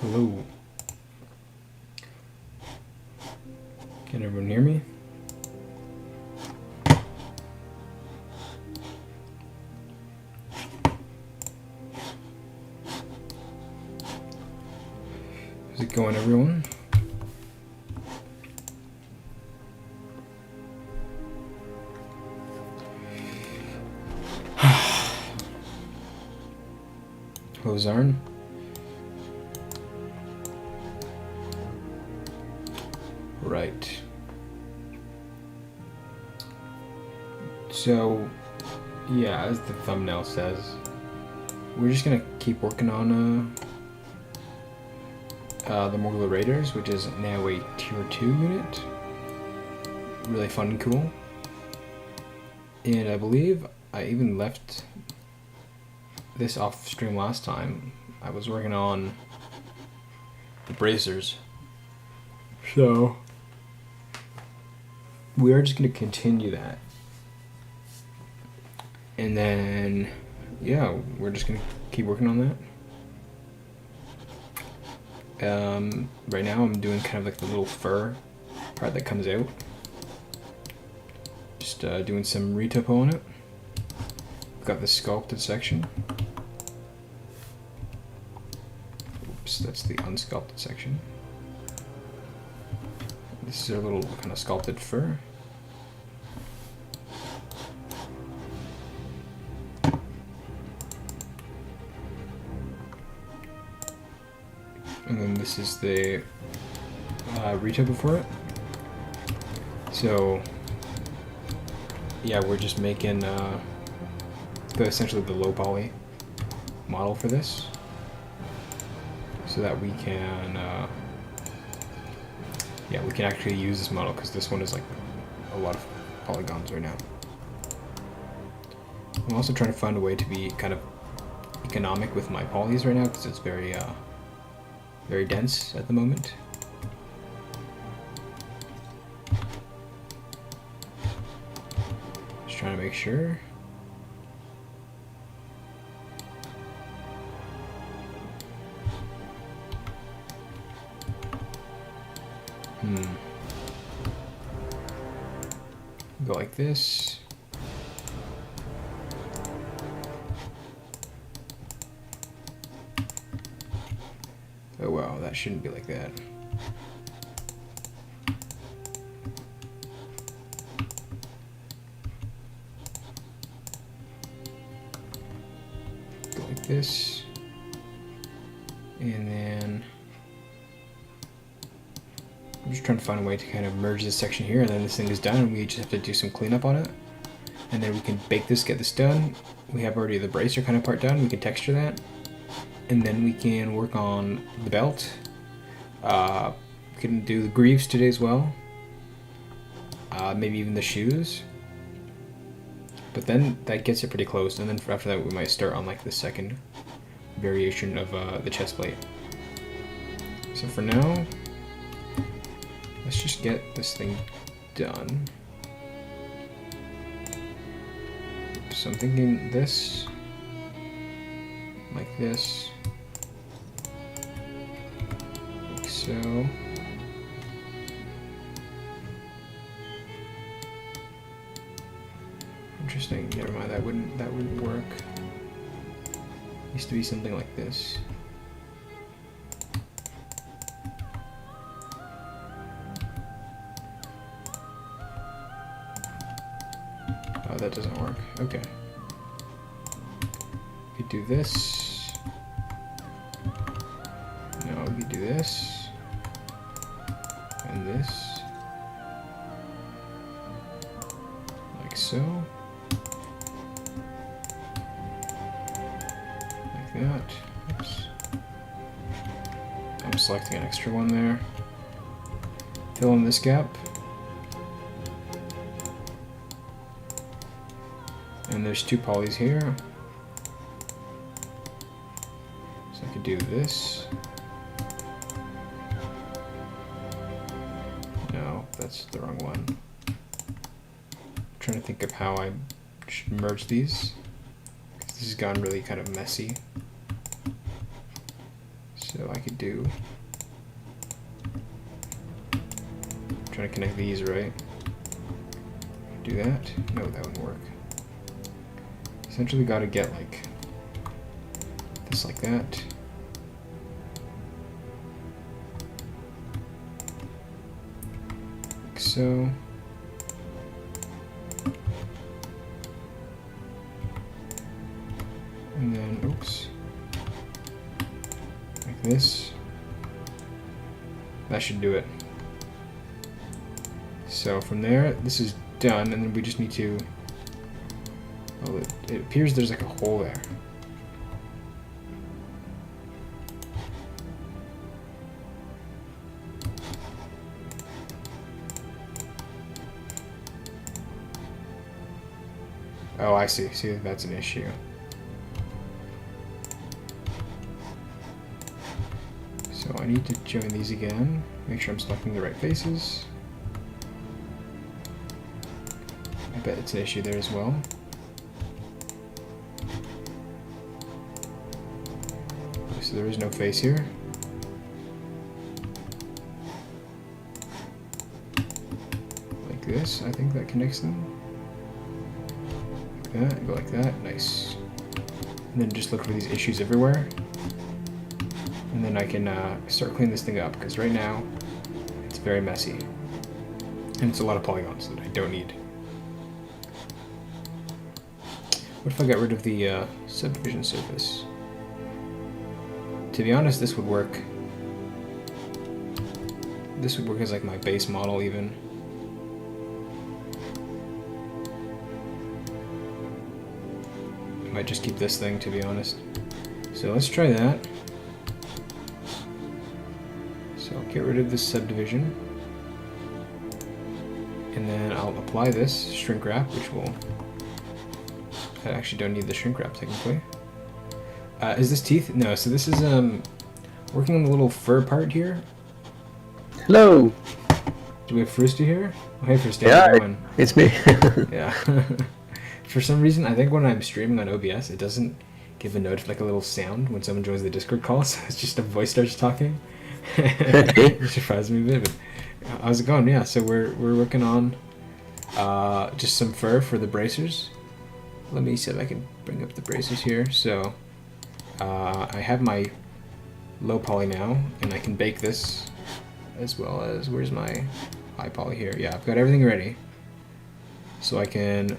Hello. Can everyone hear me? How's it going, everyone? Hello, Zarn. Right. So, yeah, as the thumbnail says, we're just gonna keep working on the Morgul Raiders, which is now a tier 2 unit. Really fun and cool. And I believe I even left this off stream last time. I was working on the bracers. So we are just going to continue that. And then, yeah, we're just going to keep working on that. Right now I'm doing kind of like the little fur part that comes out. Just doing some retopo on it. We've got the sculpted section. Oops, that's the unsculpted section. This is our little kind of sculpted fur. And then this is the retopo for it. So yeah, we're just making essentially the low poly model for this, so that we can we can actually use this model, because this one is like a lot of polygons right now. I'm also trying to find a way to be kind of economic with my polys right now, because it's very very dense at the moment. Just trying to make sure. Go like this. Oh wow, that shouldn't be like that. Go like this. And then I'm just trying to find a way to kind of merge this section here, and then this thing is done, and we just have to do some cleanup on it. And then we can bake this, get this done. We have already the bracer kind of part done, we can texture that. And then we can work on the belt. We can do the greaves today as well. Maybe even the shoes. But then that gets it pretty close, and then after that we might start on like the second variation of the chest plate. So for now, let's just get this thing done. So I'm thinking this, like this, like so. Interesting. Never mind. That wouldn't work. Needs to be something like this. Oh, that doesn't work. Okay. We could do this. No, we could do this. And this. Like so. Like that. Oops. I'm selecting an extra one there. Fill in this gap. And there's two polys here. So I could do this. No, that's the wrong one. I'm trying to think of how I should merge these, because this has gone really kind of messy. So So I could do, trying to connect these, right? Do that? No, that wouldn't work. Essentially got to get like this, like that. Like so. And then, oops, like this. That should do it. So from there, this is done, and then we just need to, well, it appears there's like a hole there. Oh, I see. See, that's an issue. So I need to join these again, make sure I'm selecting the right faces. I bet it's an issue there as well. So there is no face here. Like this, I think that connects them. Like that, go like that, nice. And then just look for these issues everywhere. And then I can start cleaning this thing up, because right now it's very messy. And it's a lot of polygons that I don't need. What if I got rid of the subdivision surface? To be honest, this would work. This would work as like my base model even. I might just keep this thing, to be honest. So let's try that. So I'll get rid of this subdivision. And then I'll apply this shrink wrap, which will... I actually don't need the shrink wrap technically. Is this teeth? No, so this is working on the little fur part here. Hello! Do we have Frusty here? Oh, hey Frusty, Yeah, how's it going? it's me. Yeah. For some reason, I think when I'm streaming on OBS, it doesn't give a note, like a little sound when someone joins the Discord call, so it's just a voice starts talking. It surprised me a bit, but how's it going? Yeah, so we're working on just some fur for the bracers. Let me see if I can bring up the bracers here. So I have my low poly now, and I can bake this as well as, where's my high poly here? Yeah, I've got everything ready. So I can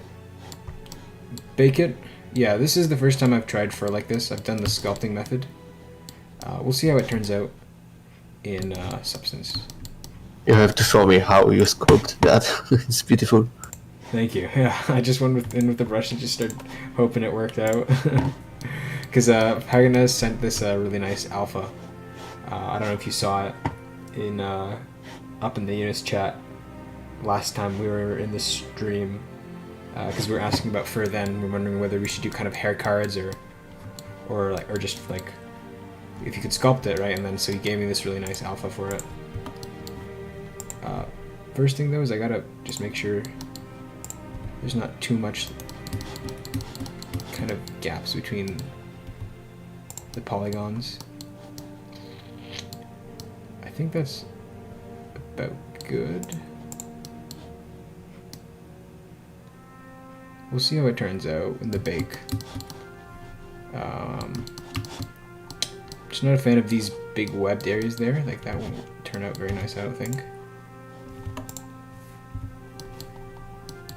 bake it. Yeah, this is the first time I've tried fur like this. I've done the sculpting method. We'll see how it turns out in Substance. You have to show me how you sculpt that. It's beautiful. Thank you. Yeah, I just went in with the brush and just started hoping it worked out. Because Paganez sent this really nice alpha. I don't know if you saw it in up in the Eunice chat last time we were in the stream. Because we were asking about fur then. We were wondering whether we should do kind of hair cards or just like if you could sculpt it, right? And then so he gave me this really nice alpha for it. First thing though is I gotta just make sure there's not too much kind of gaps between the polygons. I think that's about good. We'll see how it turns out in the bake. Just not a fan of these big webbed areas there. Like that won't turn out very nice, I don't think.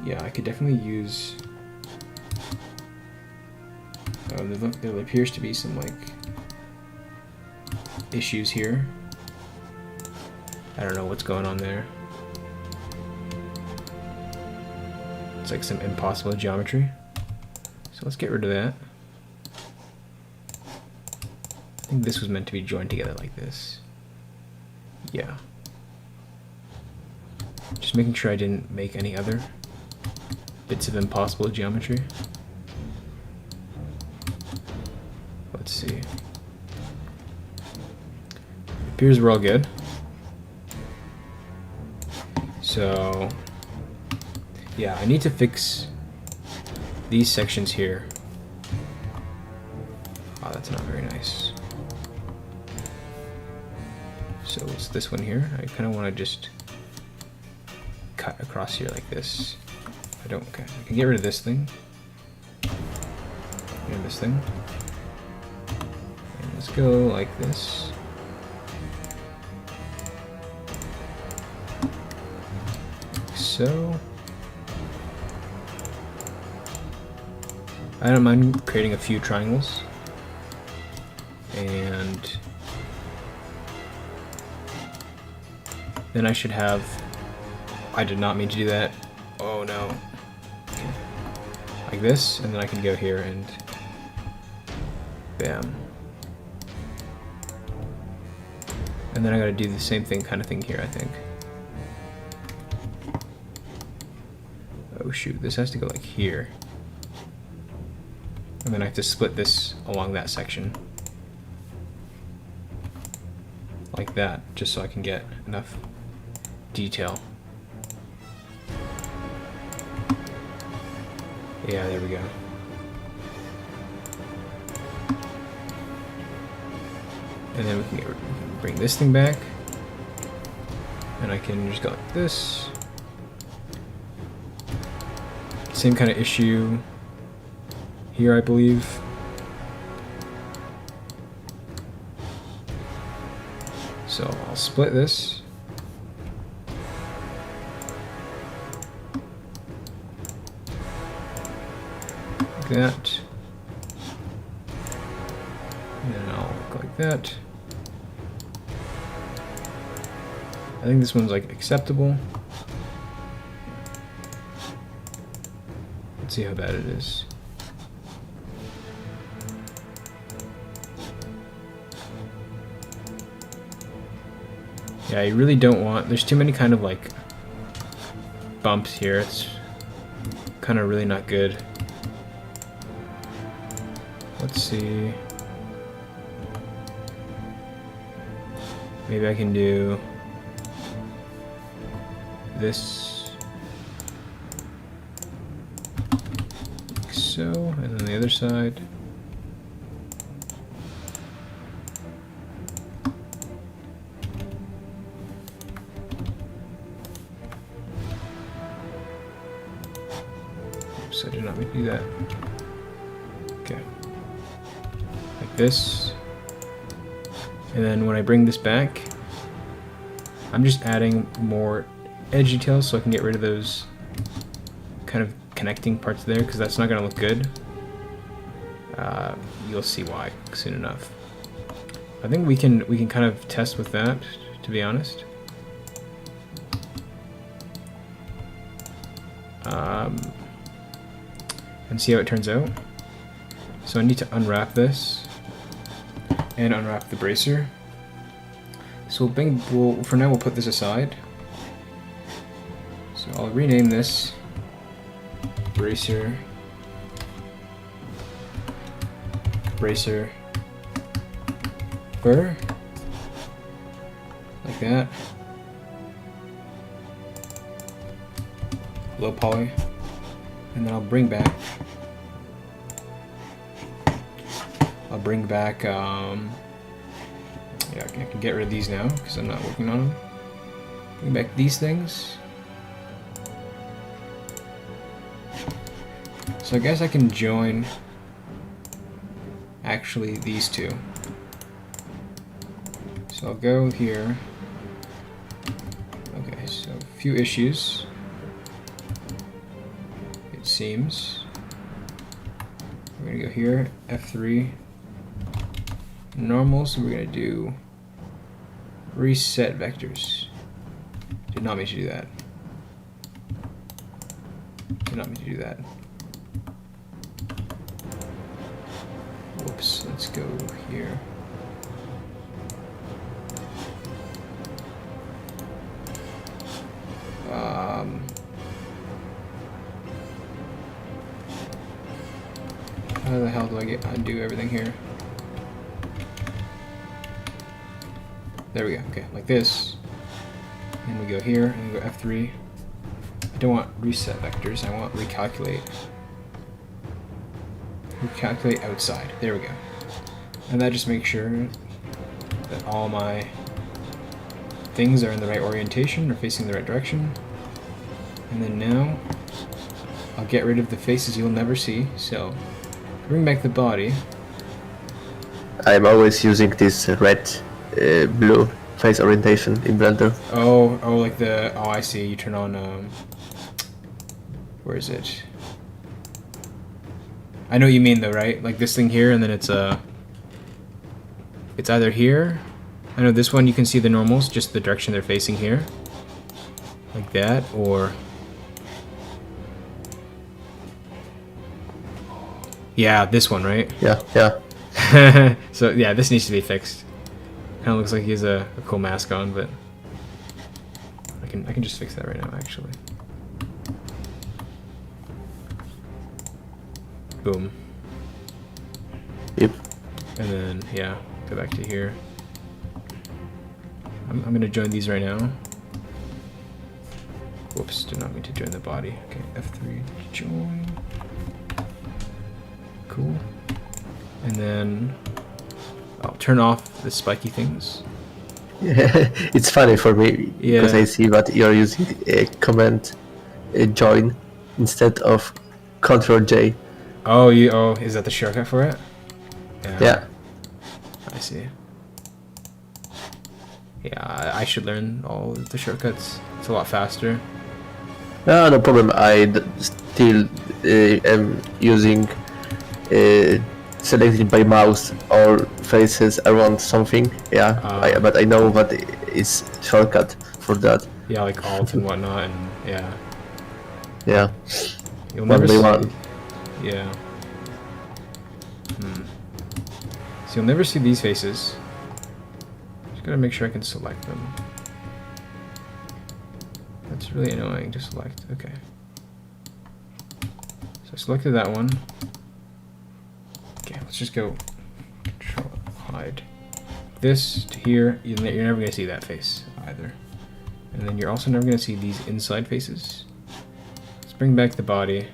Yeah, I could definitely use... there appears to be some like issues here. I don't know what's going on there. It's like some impossible geometry. So let's get rid of that. I think this was meant to be joined together like this. Yeah. Just making sure I didn't make any other bits of impossible geometry. Let's see. Appears we're all good. So yeah, I need to fix these sections here. Oh, that's not very nice. So it's this one here. I kind of want to just cut across here like this. Okay, I can get rid of this thing. And this thing. And let's go like this. Like so. I don't mind creating a few triangles. And then I should have, I did not mean to do that. Oh no. Okay. Like this, and then I can go here and bam. And then I gotta do the same thing kind of thing here, I think. Oh shoot, this has to go like here. And then I have to split this along that section. Like that, just so I can get enough detail. Yeah, there we go. And then we can bring this thing back. And I can just go like this. Same kind of issue here, I believe. So I'll split this. Like that. And then I'll go like that. I think this one's like acceptable. Let's see how bad it is. Yeah, you really don't want, there's too many kind of like bumps here. It's kind of really not good. Let's see. Maybe I can do this like so, and then the other side. Oops, I did not mean to do that. Okay. Like this. And then when I bring this back, I'm just adding more edge details so I can get rid of those kind of connecting parts there, because that's not going to look good. You'll see why soon enough. I think we can kind of test with that, to be honest. And see how it turns out. So I need to unwrap this and unwrap the bracer. So for now we'll put this aside. So I'll rename this bracer burr, like that. Low poly, and then I'll bring back yeah, I can get rid of these now because I'm not working on them. Bring back these things. So I guess I can join actually these two. So I'll go here. Okay, so a few issues, it seems. We're gonna go here, F3, normal, so we're gonna do reset vectors. Did not mean to do that. Did not mean to do that. Whoops, let's go here. How the hell do I undo everything here? There we go. Okay, like this. And we go here and we go F3. I don't want reset vectors, I want recalculate. Recalculate outside. There we go. And that just makes sure that all my things are in the right orientation or facing the right direction. And then now I'll get rid of the faces you'll never see. So bring back the body. I'm always using this red, blue face orientation in Blender. Oh, like the, oh, I see. You turn on, where is it? I know what you mean though, right? Like this thing here, and then it's either here. I know this one you can see the normals, just the direction they're facing here. Like that, or... Yeah, this one, right? Yeah, yeah. So yeah, this needs to be fixed. Kind of looks like he has a cool mask on, but I can just fix that right now, actually. Boom. Yep. And then yeah, go back to here. I'm gonna join these right now. Whoops, did not mean to join the body. Okay, F3 join. Cool. And then I'll turn off the spiky things. Yeah, it's funny for me because Yeah. I see that you're using a command join instead of Control J. Oh, is that the shortcut for it? Yeah. I see. Yeah, I should learn all the shortcuts. It's a lot faster. No problem. Still am using selecting by mouse or faces around something. Yeah, but I know that it's shortcut for that. Yeah, like alt and whatnot, and yeah. Yeah. You'll One never by see. one. Yeah. So you'll never see these faces. Just gotta make sure I can select them. That's really annoying to select. Okay. So I selected that one. Okay, let's just go Control hide. This to here, you're never gonna see that face either. And then you're also never gonna see these inside faces. Let's bring back the body.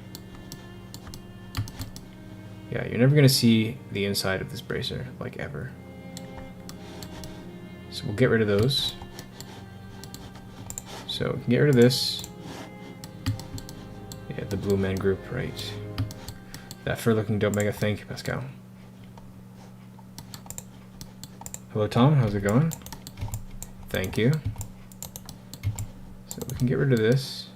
Yeah, you're never gonna see the inside of this bracer, like ever. So we'll get rid of those. So we can get rid of this. Yeah, the blue man group, right. That fur looking dope mega, thank you, Pascal. Hello Tom, how's it going? Thank you. So we can get rid of this.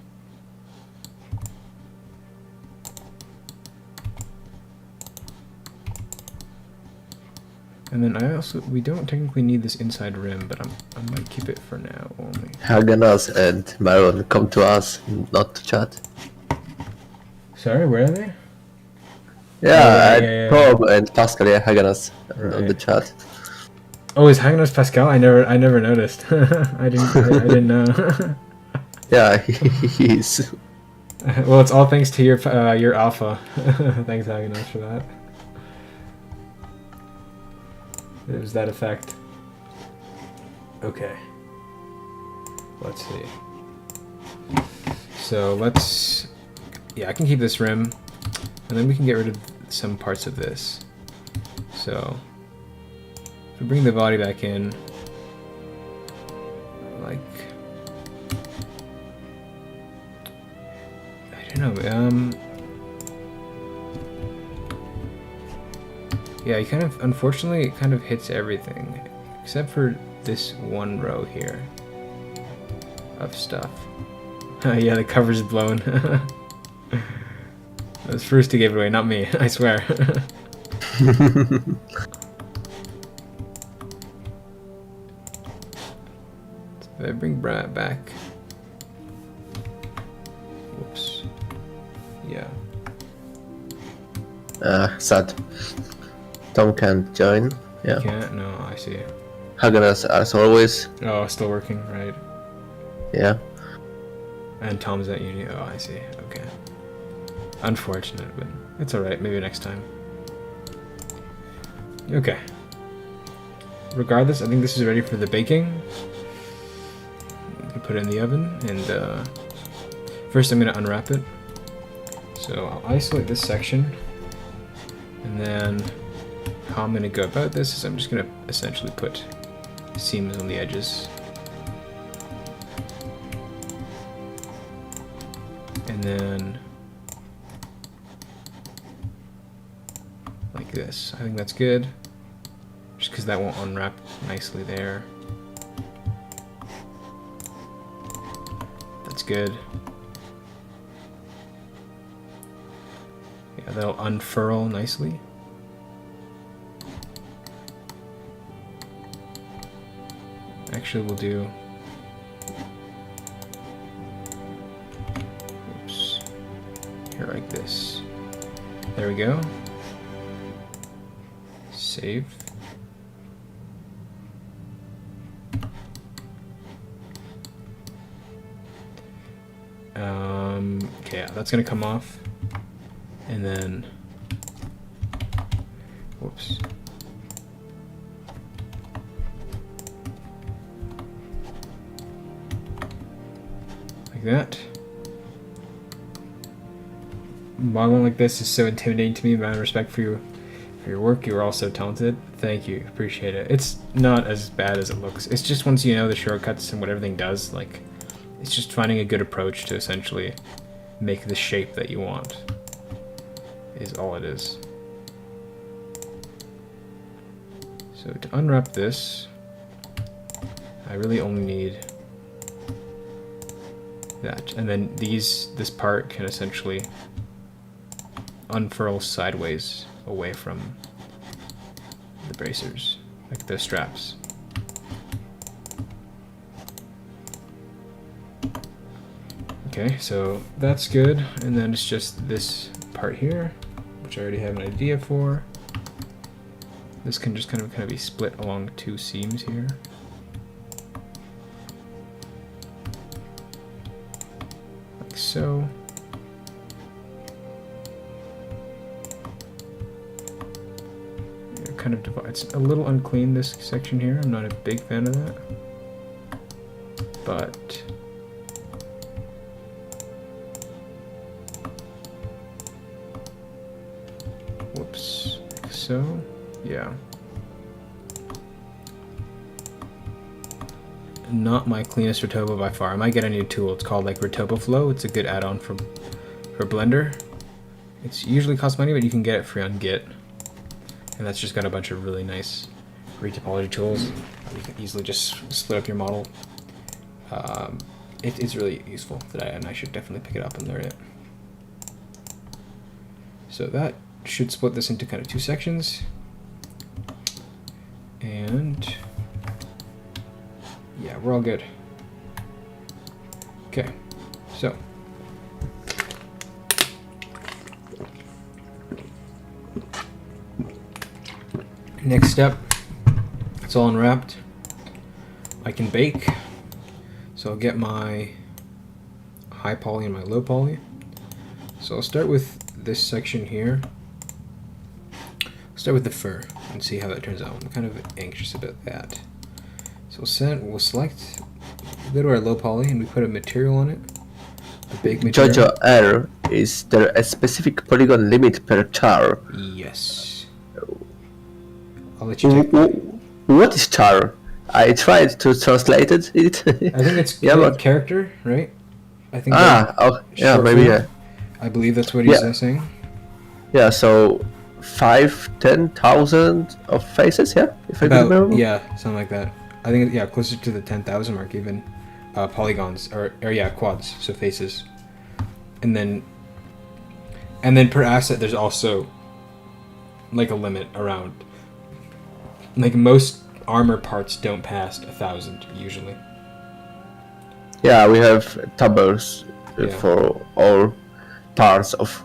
And then we don't technically need this inside rim, but I might keep it for now only. Haganas and Maron come to us, not to chat. Sorry, where are they? Yeah, Tom and Pascal, yeah, Haganas on the chat. Oh, is Haganas Pascal? I never noticed. I didn't know. Yeah, he is. Well, it's all thanks to your alpha. Thanks, Haganas, for that. It was that effect. Okay. Let's see. So yeah, I can keep this rim, and then we can get rid of some parts of this. So if we bring the body back in, like, I don't know, yeah, he unfortunately, it kind of hits everything, except for this one row here of stuff. Yeah, the cover's blown. That was First who gave it away, not me, I swear. So if I bring Brat back. Whoops. Yeah. Sad. Tom can't join. Yeah. Can't? No, I see. Haganas as always. Oh, still working, right? Yeah. And Tom's at uni. Oh, I see. Okay. Unfortunate, but it's alright. Maybe next time. Okay. Regardless, I think this is ready for the baking. I'm gonna put it in the oven, and first I'm gonna unwrap it. So I'll isolate this section, and then how I'm gonna go about this is I'm just gonna essentially put seams on the edges. And then like this. I think that's good. Just because that won't unwrap nicely there. That's good. Yeah, that'll unfurl nicely. Actually, we'll do... Oops. Here, like this. There we go. Save. Okay, yeah, that's gonna come off. And then... Whoops. Like that. Modeling like this is so intimidating to me. My respect for your work. You are all so talented. Thank you. Appreciate it. It's not as bad as it looks. It's just once you know the shortcuts and what everything does, like, it's just finding a good approach to essentially make the shape that you want is all it is. So to unwrap this, I really only need that. And then this part can essentially unfurl sideways away from the bracers, like the straps. Okay, so that's good, and then it's just this part here, which I already have an idea for. This can just kind of be split along two seams here. Like so. Yeah, kind of divides. It's a little unclean, this section here. I'm not a big fan of that. But whoops. So, yeah. Not my cleanest Retopo by far. I might get a new tool. It's called like Retopo Flow. It's a good add-on for Blender. It's usually costs money, but you can get it free on Git. And that's just got a bunch of really nice retopology tools. You can easily just split up your model. It's really useful, and I should definitely pick it up and learn it. So that should split this into kind of two sections. And yeah, we're all good. Okay, so next step, it's all unwrapped. I can bake, so I'll get my high poly and my low poly. So I'll start with this section here. Start with the fur and see how that turns out. I'm kind of anxious about that. So we'll select, go to our low poly, and we put a material on it. A big material. Jojo R, is there a specific polygon limit per char? Yes. I'll let you take. What is char? I tried to translate it. I think it's character, right? I think. Yeah, maybe yeah. I believe that's what he's saying. Yeah, so 10,000 of faces, yeah, if I remember. Yeah, something like that. I think closer to the 10,000 mark even. Polygons or quads, so faces, and then per asset there's also like a limit around. Like most armor parts don't pass 1,000 usually. Yeah, we have tables for all parts of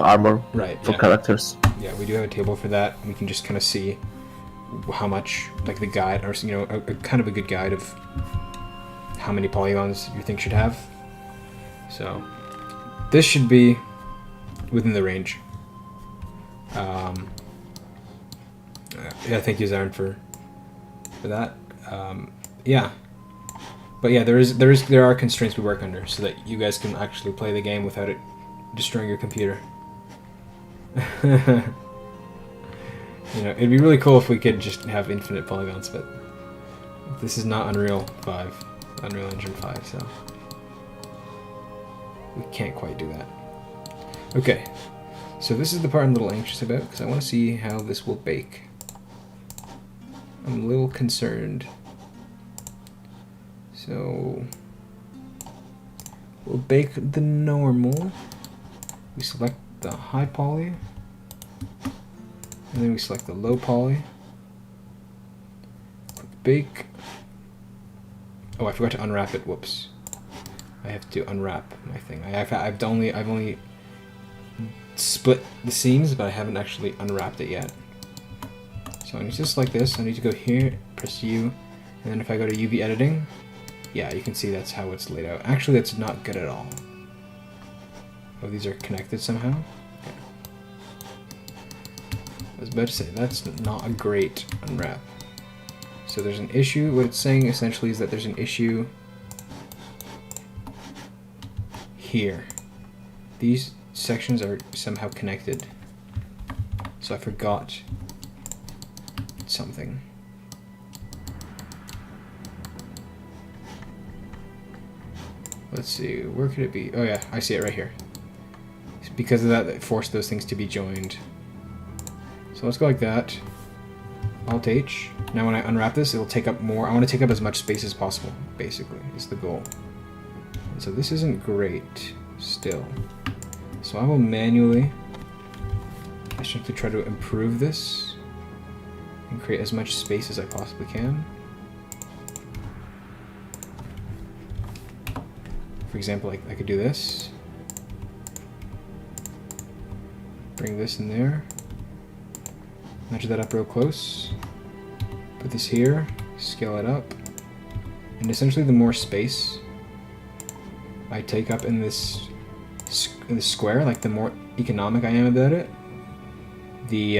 armor, right, for characters. Yeah, we do have a table for that. We can just kind of see how much, like the guide, or a kind of a good guide of how many polygons you think should have. So this should be within the range. Yeah, thank you, Zarin, for that. Yeah, but yeah, there are constraints we work under so that you guys can actually play the game without it destroying your computer. It'd be really cool if we could just have infinite polygons, but this is not Unreal Engine 5, so. we can't quite do that. Okay, so this is the part I'm a little anxious about because I want to see how this will bake. I'm a little concerned. So we'll bake the normal. We select the high poly, and then we select the low poly. Click bake. Oh, I forgot to unwrap it. Whoops. I have to unwrap my thing. I've only split the seams, but I haven't actually unwrapped it yet. So I need just like this. I need to go here, press U, and then if I go to UV editing, yeah, you can see that's how it's laid out. Actually, that's not good at all. Oh, these are connected somehow? Okay. I was about to say, that's not a great unwrap. So there's an issue. What it's saying essentially is that there's an issue here. These sections are somehow connected. So I forgot something. Let's see, where could it be? Oh yeah, I see it right here. It's because of that, it forced those things to be joined. So let's go like that. Alt H. Now when I unwrap this, it'll take up more. I want to take up as much space as possible, basically, is the goal. And so this isn't great still. So I will manually actually try to improve this and create as much space as I possibly can. For example, I could do this. Bring this in there. Measure that up real close. Put this here. Scale it up. And essentially the more space I take up in this square, like the more economic I am about it, the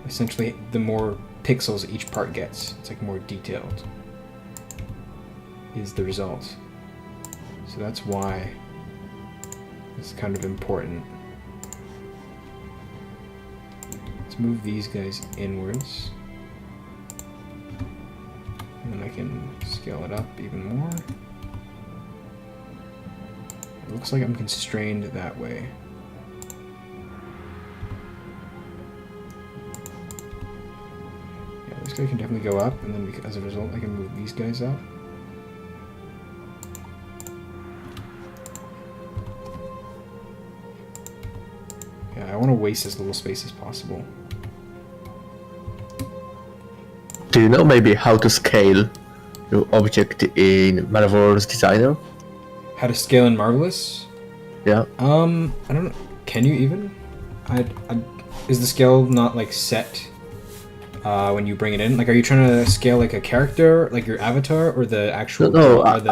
essentially the more pixels each part gets. It's like more detailed is the result. So that's why it's kind of important. Let's move these guys inwards. And then I can scale it up even more. It looks like I'm constrained that way. Yeah, this guy can definitely go up, and then as a result I can move these guys up. I want to waste as little space as possible. Do you know maybe how to scale your object in Marvel's Designer? How to scale in Marvelous? Yeah. I don't know. Can you even? Is the scale not like set when you bring it in? Like, are you trying to scale like a character, like your avatar, or the actual? No, the...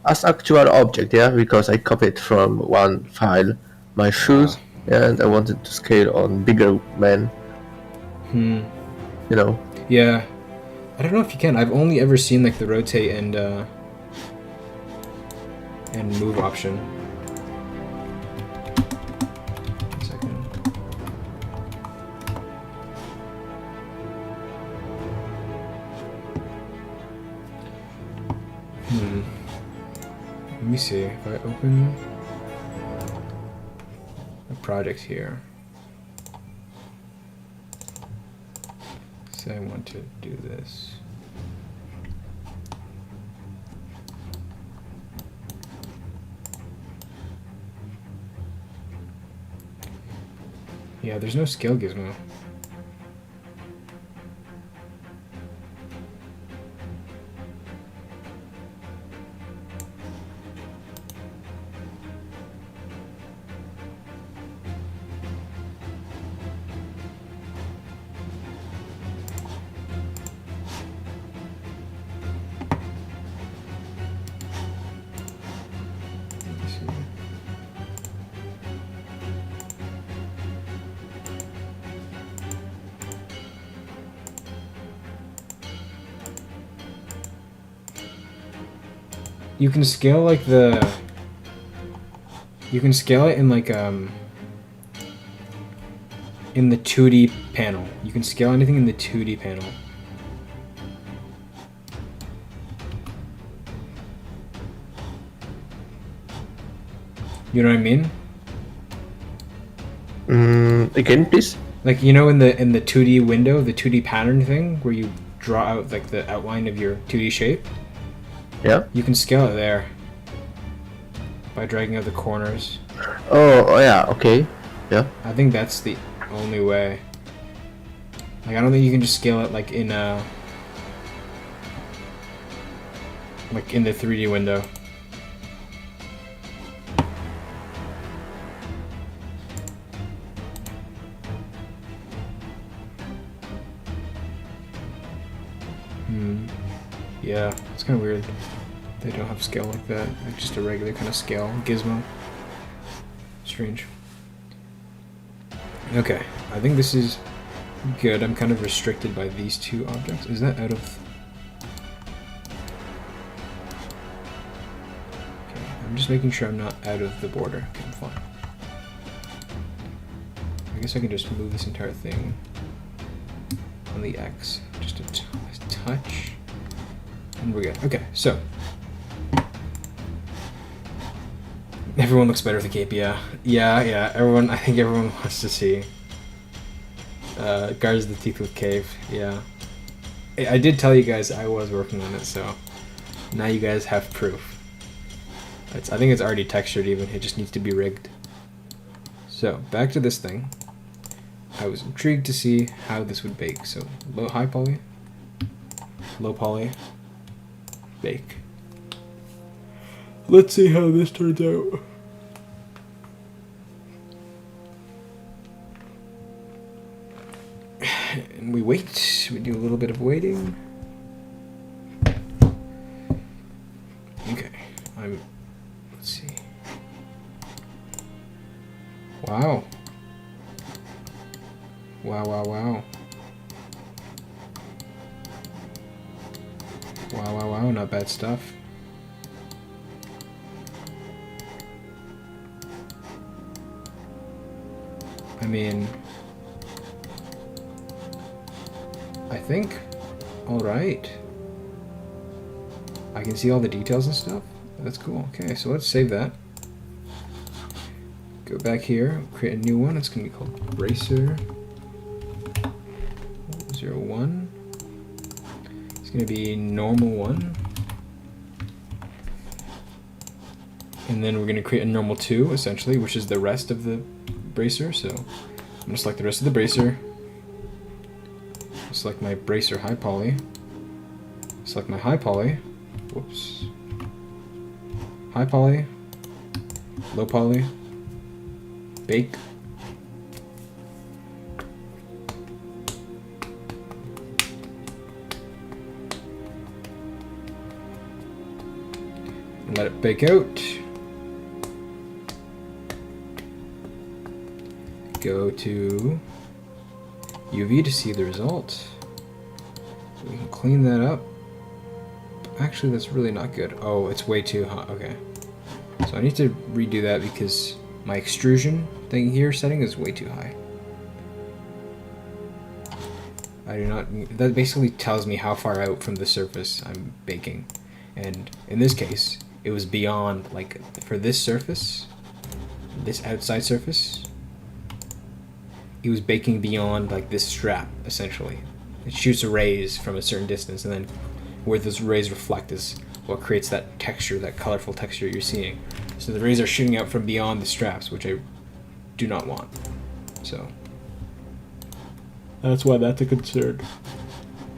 as actual object, yeah, because I copied from one file my shoes. And I wanted to scale on bigger men. You know. Yeah. I don't know if you can. I've only ever seen like the rotate and move option. 1 second. Let me see. If I open project here. Say I want to do this. Yeah, there's no scale gizmo. You can scale like the... You can scale it in like in the 2D panel. You can scale anything in the 2D panel. You know what I mean? Again, please. Like, you know, in the 2D window, the 2D pattern thing, where you draw out like the outline of your 2D shape. Yeah. You can scale it there by dragging out the corners. Oh yeah. Okay. Yeah. I think that's the only way. Like, I don't think you can just scale it like in the 3D window. Yeah, it's kind of weird. They don't have scale like that. Like just a regular kind of scale gizmo. Strange. Okay, I think this is good. I'm kind of restricted by these two objects. Is that out of... Okay, I'm just making sure I'm not out of the border. Okay, I'm fine. I guess I can just move this entire thing on the X. Just a touch. And we're good. Okay, so. Everyone looks better with the cape, yeah. Yeah, I think everyone wants to see Guards of the Teeth with cape, yeah. I did tell you guys I was working on it, so now you guys have proof. I think it's already textured even, it just needs to be rigged. So, back to this thing. I was intrigued to see how this would bake. So, high poly, low poly, bake. Let's see how this turns out. And we wait. We do a little bit of waiting. Okay. Let's see. Wow. Wow. Wow, not bad stuff. I mean, I think, alright. I can see all the details and stuff. That's cool. Okay, so let's save that. Go back here, create a new one. It's going to be called Bracer 01. It's going to be normal 1. And then we're going to create a normal 2, essentially, which is the rest of the bracer. So I'm going to select the rest of the bracer. Select my bracer high poly. Select my high poly. Whoops. High poly. Low poly. Bake. And let it bake out. Go to UV to see the result. So we can clean that up. Actually, that's really not good. Oh, it's way too hot. Okay. So I need to redo that because my extrusion thing here setting is way too high. I do not... That basically tells me how far out from the surface I'm baking. And in this case, it was beyond, like, for this surface, this outside surface, he was baking beyond like this strap, essentially. It shoots rays from a certain distance, and then where those rays reflect is what creates that texture, that colorful texture you're seeing. So the rays are shooting out from beyond the straps, which I do not want. So that's why that's a concern.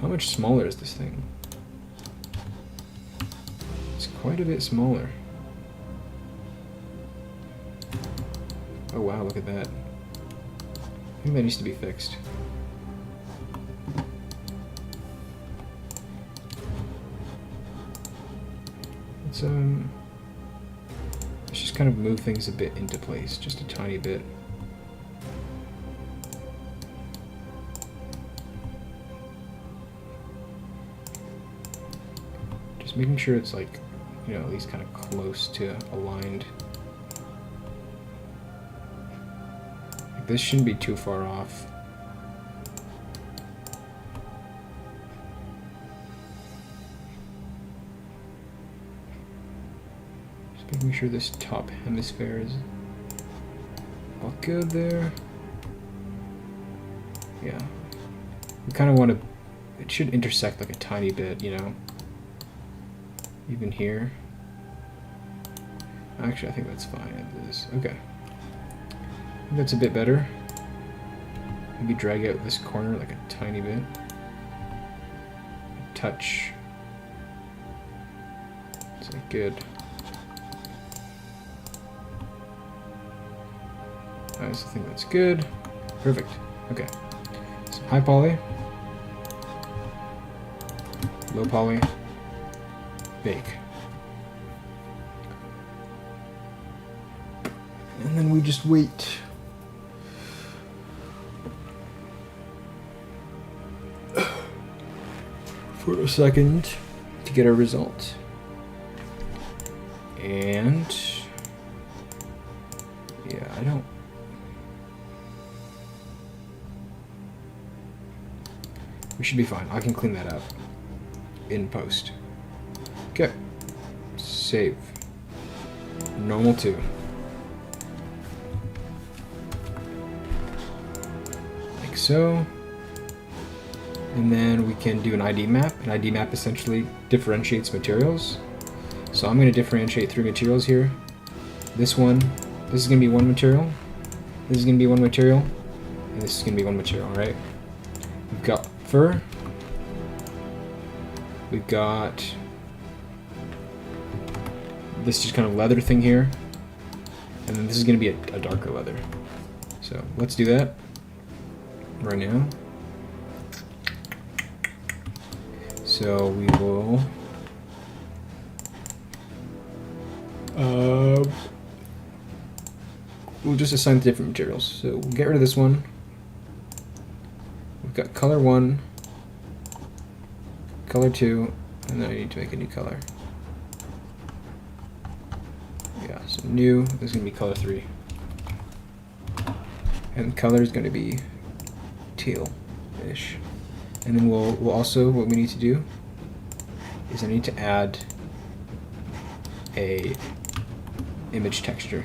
How much smaller is this thing? It's quite a bit smaller. Oh wow, look at that. I think that needs to be fixed. Let's just kind of move things a bit into place, just a tiny bit. Just making sure it's like, you know, at least kind of close to aligned. Like this shouldn't be too far off. Making sure this top hemisphere is all good there. Yeah. We kind of want to... It should intersect like a tiny bit, you know? Even here. Actually, I think that's fine. It is. Okay. I think that's a bit better. Maybe drag out this corner like a tiny bit. Touch. It's like good. I also think that's good. Perfect. Okay. So high poly. Low poly. Bake. And then we just wait. For a second to get a result. And yeah, I don't... We should be fine. I can clean that up in post. Okay. Save. Normal 2. Like so. And then we can do an ID map. An ID map essentially differentiates materials. So I'm going to differentiate 3 materials here. This one, this is going to be one material. This is going to be one material. And this is going to be one material, right? We've got fur. We've got this just kind of leather thing here. And then this is going to be a darker leather. So let's do that right now. So we will we'll just assign the different materials. So we'll get rid of this one. We've got color 1, color 2, and then I need to make a new color. Yeah, so new is going to be color 3. And color is going to be teal-ish. And then we'll also, what we need to do is I need to add a image texture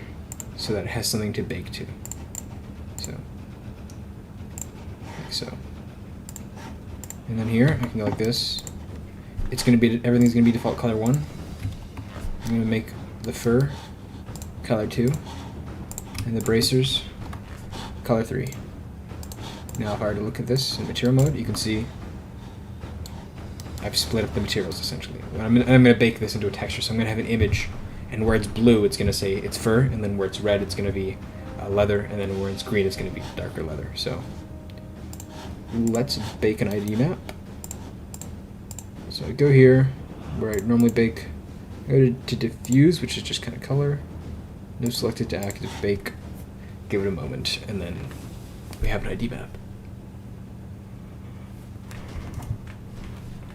so that it has something to bake to. So, like so. And then here, I can go like this. It's going to be, everything's going to be default color 1. I'm going to make the fur color 2 and the bracers color 3. Now if I were to look at this in material mode, you can see I've split up the materials essentially. I'm going to bake this into a texture, so I'm going to have an image, and where it's blue it's going to say it's fur, and then where it's red it's going to be leather, and then where it's green it's going to be darker leather. So let's bake an ID map. So I go here where I normally bake, I go to diffuse, which is just kind of color, no selected to active, bake, give it a moment, and then we have an ID map.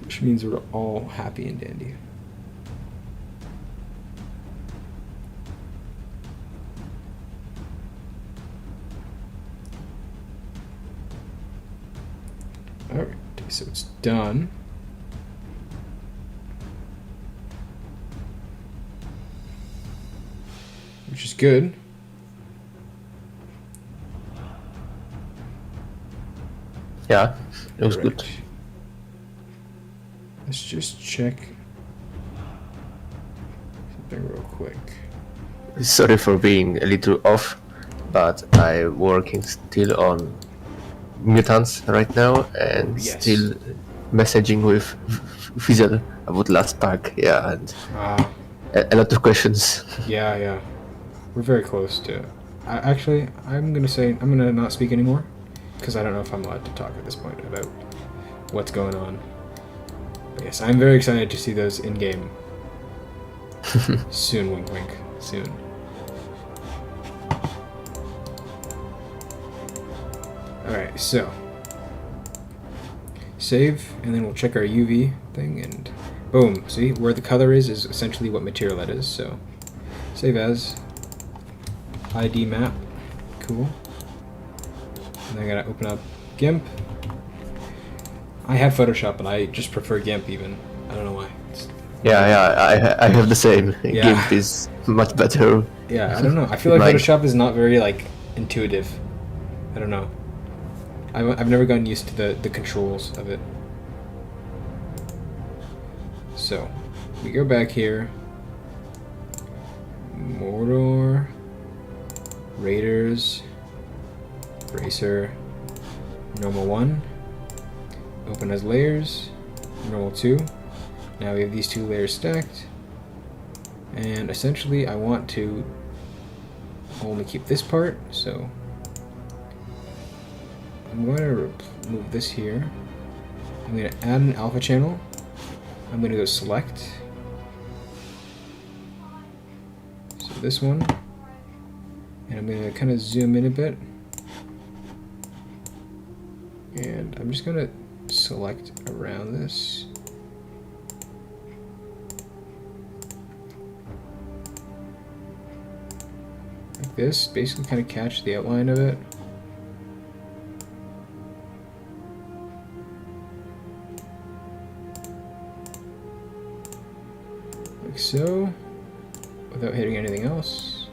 Which means we're all happy and dandy. Alright, so it's done. Which is good. Yeah, it was Correct. good. Let's just check something real quick. Sorry for being a little off, but I'm working still on mutants right now and Yes. still messaging with Fizzle about last pack. Yeah, and a lot of questions. Yeah. We're very close to... Actually, I'm gonna not speak anymore, because I don't know if I'm allowed to talk at this point about what's going on. But yes, I'm very excited to see those in-game. Soon, wink wink, soon. Alright, so save, and then we'll check our UV thing, and boom, see, where the color is essentially what material that is, so save as, ID map, cool. And then I gotta open up GIMP. I have Photoshop, but I just prefer GIMP even. I don't know why. Yeah, I have the same. Yeah. GIMP is much better. Yeah, I don't know. I feel like Mine. Photoshop is not very like intuitive. I don't know. I've never gotten used to the controls of it. So, we go back here. Mordor, Raiders, Bracer, Normal 1, Open as Layers, Normal 2. Now we have these two layers stacked. And essentially I want to only keep this part, so I'm going to remove this here. I'm going to add an alpha channel. I'm going to go select. So this one. And I'm going to kind of zoom in a bit. And I'm just going to select around this. Like this, basically kind of catch the outline of it. Like so, without hitting anything else.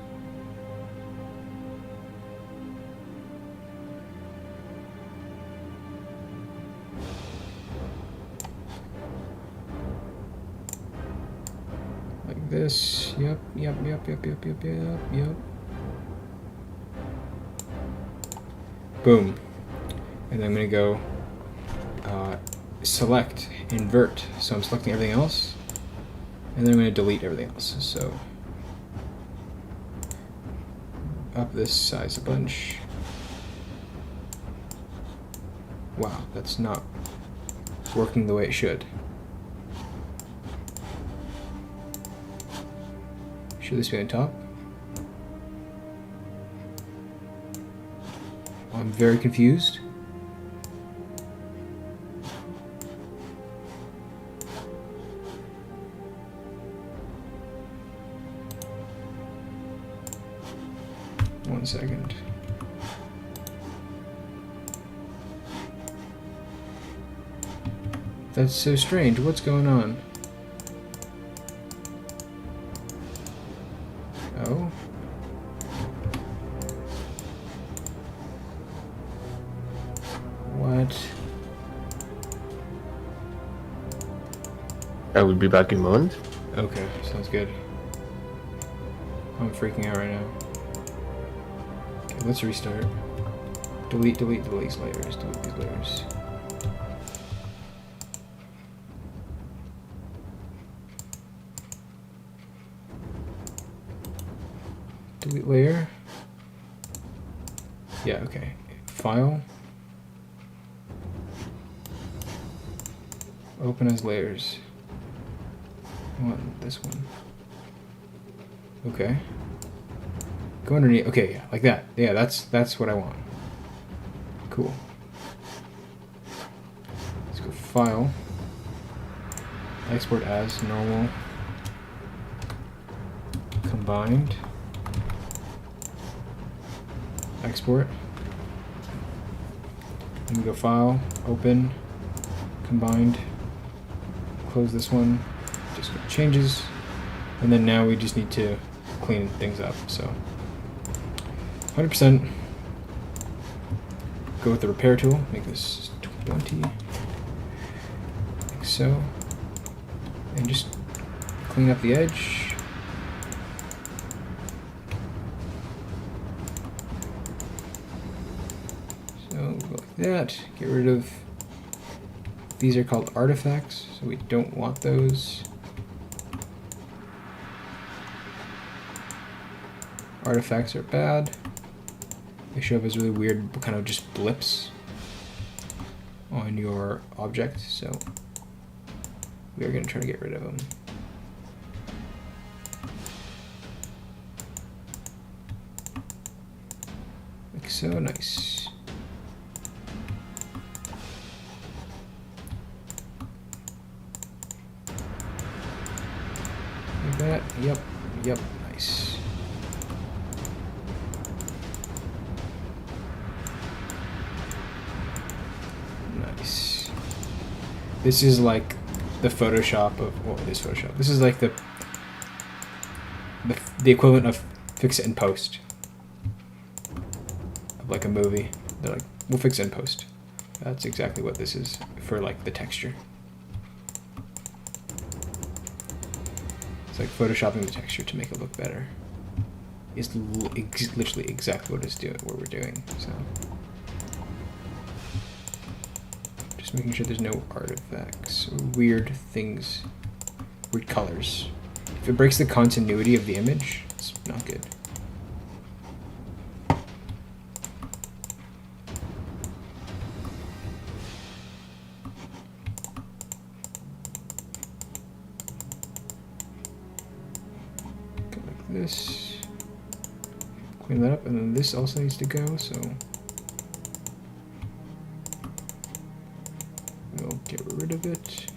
Like this, yep. Boom. And then I'm going to go select, invert. So I'm selecting everything else. And then I'm going to delete everything else. So up this size a bunch. Wow, that's not working the way it should. Should this be on top? I'm very confused. One second. That's so strange. What's going on? Oh. What? I will be back in a moment. Okay, sounds good. I'm freaking out right now. Okay, let's restart. Delete these layers. Delete these layers. Delete layer. Yeah, okay. File. Open as layers. I want this one. Okay. Go underneath. Okay, yeah, like that. Yeah, that's what I want. Cool. Let's go file. Export as normal. Combined. Export. Then we go file, open, combined. Close this one. Just go changes. And then now we just need to clean things up. So 100%. Go with the repair tool. Make this 20. Like so. And just clean up the edge. So go like that. Get rid of. These are called artifacts, so we don't want those. Artifacts are bad. They show up as really weird kind of just blips on your object, so we are going to try to get rid of them. Like so, nice. Like that, yep, nice. Nice. This is like the Photoshop of what is Photoshop. This is like the equivalent of fix it in post of like a movie. They're like, we'll fix it in post. That's exactly what this is for like the texture. It's like photoshopping the texture to make it look better. It's literally exactly what we're doing. So just making sure there's no artifacts, weird things, weird colors. If it breaks the continuity of the image, it's not good. Go like this. Clean that up, and then this also needs to go, so we'll get rid of it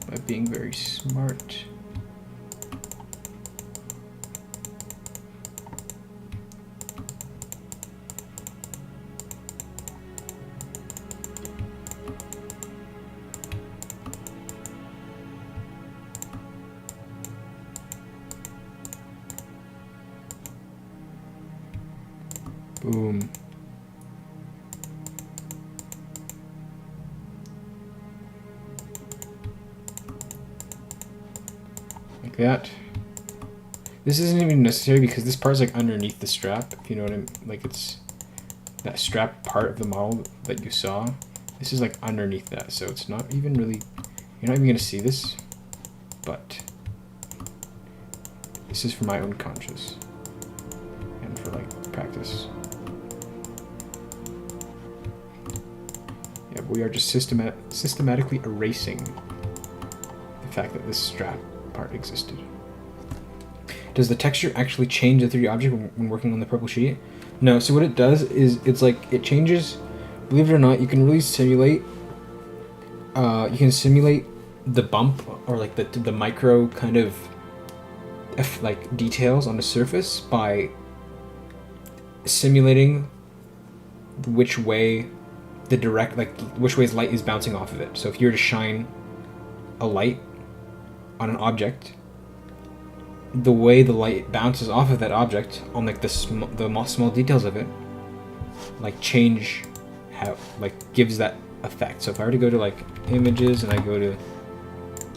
by being very smart. Boom. Like that. This isn't even necessary because this part's like underneath the strap, if you know what I mean. Like it's that strap part of the model that you saw. This is like underneath that, so it's not even really, you're not even gonna see this, but this is for my own conscience and for like practice. Yeah, we are just systematically erasing the fact that this strap part existed. Does the texture actually change the 3D object when working on the purple sheet? No, so what it does is it's like it changes, believe it or not, you can really simulate the bump or like the micro kind of like details on the surface by simulating which way which ways light is bouncing off of it. So if you were to shine a light on an object, the way the light bounces off of that object on like the small details of it, like change how, like gives that effect. So if I were to go to like images and I go to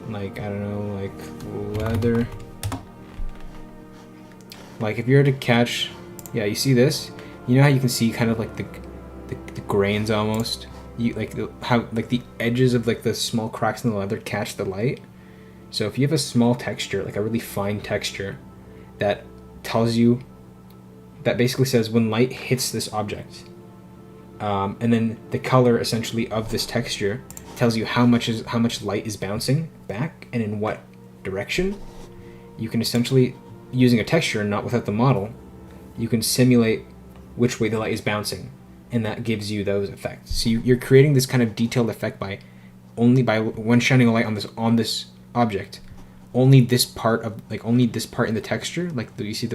like, I don't know, like leather, like if you were to catch, yeah, you see this, you know how you can see kind of like the grains almost, you like how like the edges of like the small cracks in the leather catch the light. So if you have a small texture, like a really fine texture that tells you, that basically says when light hits this object, and then the color essentially of this texture tells you how much light is bouncing back and in what direction, you can essentially, using a texture and not without the model, you can simulate which way the light is bouncing, and that gives you those effects. So you're creating this kind of detailed effect by when shining a light on this object, only this part in the texture, like you see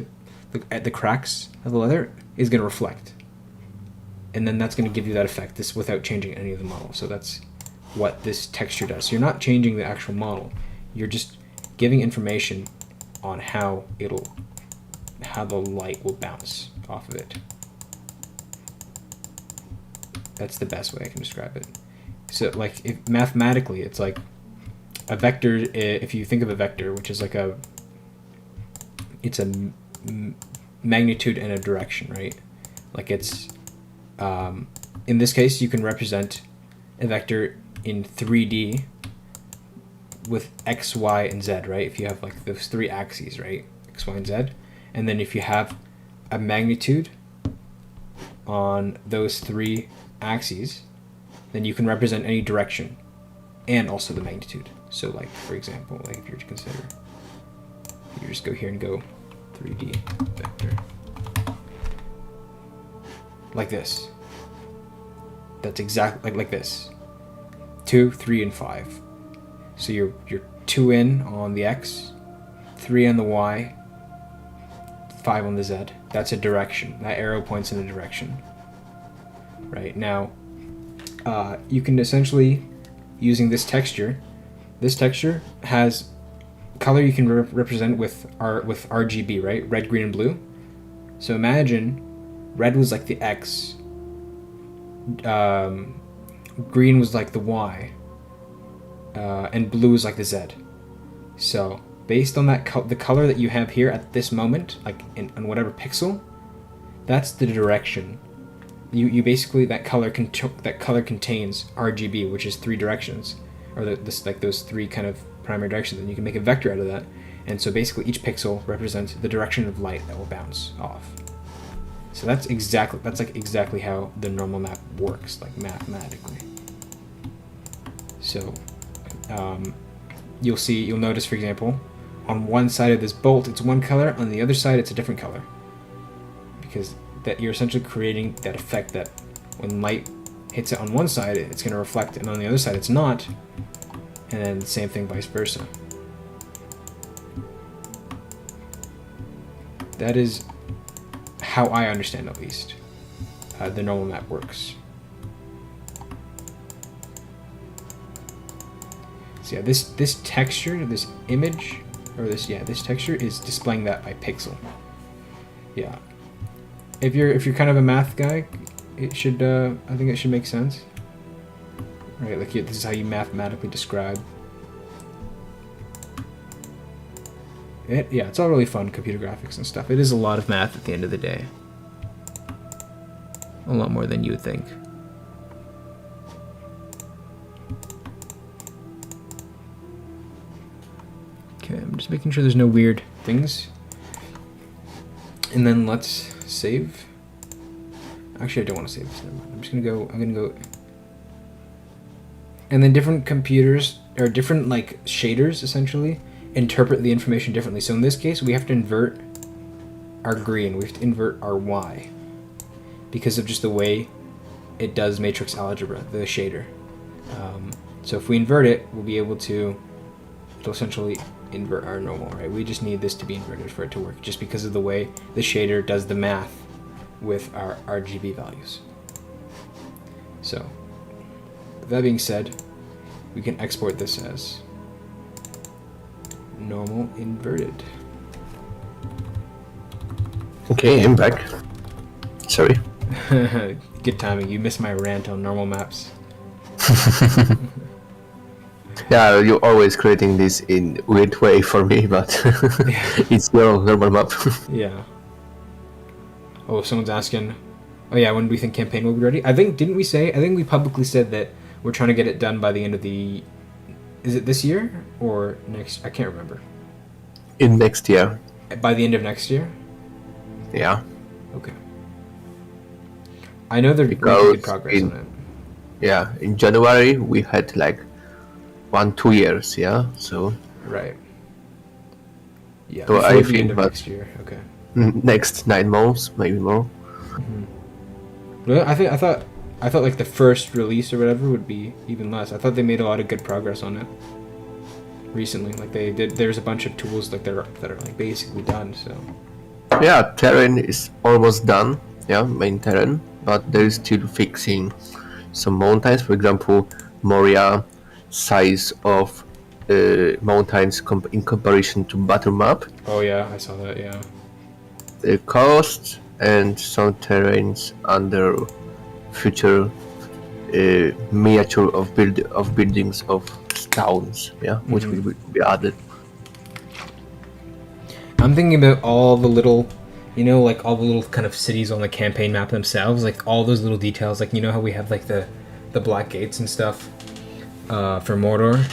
at the cracks of the leather, is going to reflect, and then that's going to give you that effect, this without changing any of the model. So that's what this texture does. So you're not changing the actual model, you're just giving information on how the light will bounce off of it. That's the best way I can describe it. So like if mathematically, it's like a vector. If you think of a vector, which is like it's a magnitude and a direction, right? Like it's in this case, you can represent a vector in 3D with x, y, and z, right? If you have like those three axes, right? X, y, and z. And then if you have a magnitude on those three axes, then you can represent any direction and also the magnitude. So like, for example, like if you were to consider, you just go here and go 3D vector. Like this. That's exactly like this. 2, 3, and 5. So you're 2 in on the x, 3 on the y, 5 on the z. That's a direction. That arrow points in a direction. Right now, you can essentially, using this texture has color you can represent with RGB, right? Red, green, and blue. So imagine red was like the X, green was like the Y, and blue is like the Z. So based on that, the color that you have here at this moment, like on whatever pixel, that's the direction. You basically, that color contains RGB, which is 3 directions, or those 3 kind of primary directions, and you can make a vector out of that. And so basically each pixel represents the direction of light that will bounce off. So that's exactly how the normal map works, like mathematically. So you'll notice, for example, on one side of this bolt it's one color, on the other side it's a different color, because that you're essentially creating that effect that when light hits it on one side it's going to reflect, and on the other side it's not, and then same thing vice versa. That is how I understand, at least, the normal map works. So yeah, this texture, this image, or this texture is displaying that by pixel. Yeah, if you're kind of a math guy, it should I think it should make sense, right? Like this is how you mathematically describe it. Yeah, it's all really fun, computer graphics and stuff. It is a lot of math at the end of the day, a lot more than you would think. Okay, I'm just making sure there's no weird things. And then let's save. Actually, I don't want to save this. I'm gonna go. And then different computers, or different like shaders essentially, interpret the information differently. So in this case, we have to invert our green. We have to invert our Y, because of just the way it does matrix algebra, the shader. So if we invert it, we'll be able to, it'll essentially invert our normal, right? We just need this to be inverted for it to work, just because of the way the shader does the math with our RGB values. So with that being said, we can export this as normal inverted. Okay, I'm back. Sorry. Good timing. You missed my rant on normal maps. Yeah, you're always creating this in weird way for me, but it's your normal map. Yeah. Oh, someone's asking. Oh yeah, when do we think campaign will be ready? I think we publicly said that we're trying to get it done by the end of the. Is it this year or next? I can't remember. In next year. By the end of next year? Yeah. Okay. I know they're making good progress on it. Yeah, in January we had like 1-2 years, yeah, so. Right. Yeah, so before I the think end of next year, okay. Next 9 months, maybe more. Mm-hmm. Well, I thought like the first release or whatever would be even less. I thought they made a lot of good progress on it recently. Like they did, there's a bunch of tools like that are like basically done. So yeah, terrain is almost done. Yeah, main terrain, but there is still fixing some mountains. For example, Moria size of mountains in comparison to battle map. Oh yeah, I saw that. Yeah. The cost and some terrains under future miniature of buildings of towns, yeah, which will be added. I'm thinking about all the little, like all the little kind of cities on the campaign map themselves, like all those little details, like how we have like the black gates and stuff for Mordor.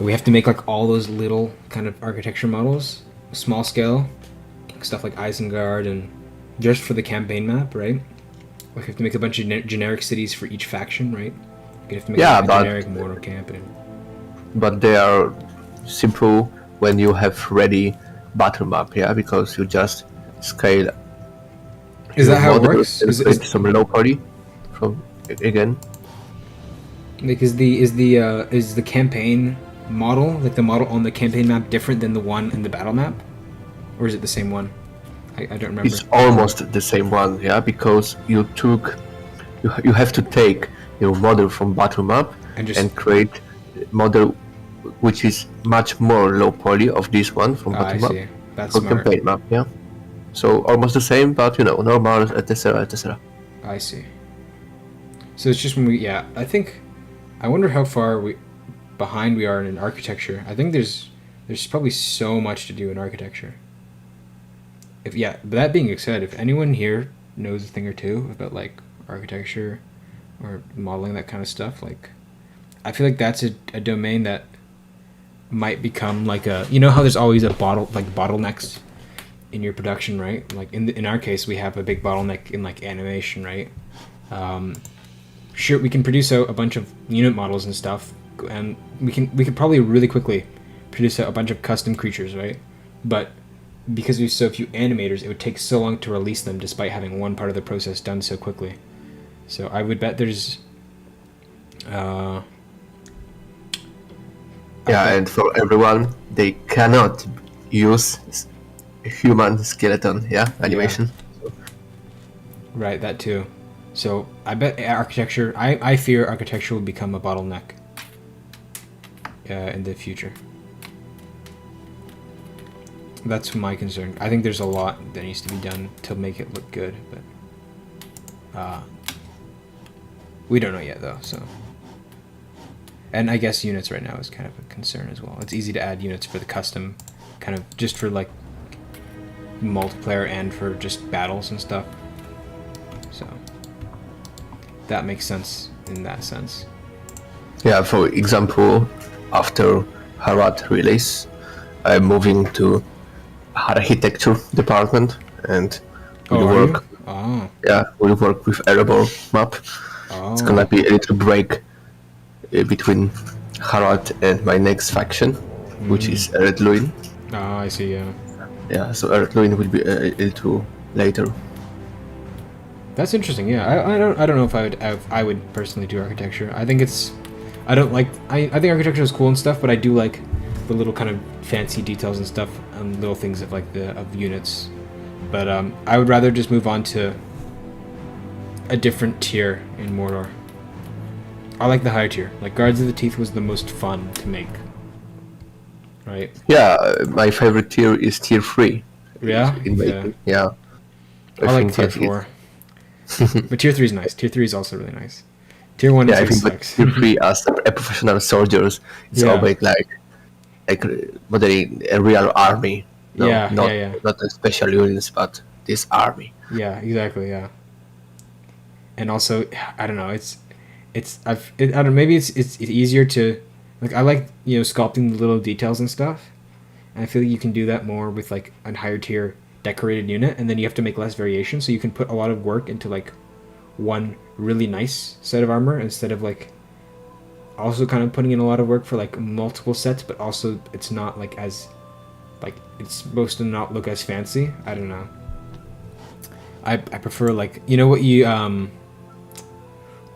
We have to make like all those little kind of architecture models, small scale, stuff like Isengard, and just for the campaign map, right? We have to make a bunch of generic cities for each faction, right? You have to make a generic Mordor camp. But they are simple when you have ready battle map, yeah, because you just scale. Is that how it works? Is some locally from again? Like is the campaign model, like the model on the campaign map, different than the one in the battle map, or is it the same one? I don't remember. It's almost the same one, yeah, because you have to take your model from bottom up and create model which is much more low poly of this one from bottom up. I see. That's for smart. campaign map, yeah. So almost the same, but normal, etc., etc. I see. So it's just when I wonder how far behind we are in architecture. I think there's probably so much to do in architecture. But that being said, if anyone here knows a thing or two about like architecture or modeling, that kind of stuff, like I feel like that's a domain that might become like how there's always bottlenecks in your production, right? Like in our case, we have a big bottleneck in like animation, right? Sure, we can produce out a bunch of unit models and stuff, and we could probably really quickly produce out a bunch of custom creatures, right? But because we have so few animators, it would take so long to release them, despite having one part of the process done so quickly. So I would bet there's. And for everyone, they cannot use a human skeleton, animation. Yeah. Right, that too. So I bet architecture. I fear architecture will become a bottleneck in the future. That's my concern. I think there's a lot that needs to be done to make it look good, but we don't know yet though. So, and I guess units right now is kind of a concern as well. It's easy to add units for the custom, kind of just for like multiplayer and for just battles and stuff. So that makes sense in that sense. Yeah, for example, after Harad release, I'm moving to architecture department and we'll work. We'll work with Erebor map. It's gonna be a little break between Harad and my next faction, which is Eredluin. Oh, I see. Yeah. Yeah, so Eredluin will be a little later. That's interesting. Yeah, I don't know if I would personally do architecture. I think I think architecture is cool and stuff, but I do like the little kind of fancy details and stuff and little things of like of units. But I would rather just move on to a different tier in Mordor. I like the higher tier. Like Guards of the Teeth was the most fun to make. Right? Yeah, my favorite tier is tier 3. Yeah? Yeah. I like tier 4. But tier 3 is nice. Tier 3 is also really nice. Tier 1 I think sucks. tier 3 as a professional soldiers, it's always like modeling a real army. Not a special units, but this army. Yeah, exactly. Yeah. And also, I don't know. I don't know. Maybe it's easier to like. I like sculpting the little details and stuff. And I feel like you can do that more with like a higher tier decorated unit, and then you have to make less variation, so you can put a lot of work into like one really nice set of armor instead of like also kind of putting in a lot of work for like multiple sets, but also it's not like as like it's supposed to not look as fancy. I don't know. I prefer like what you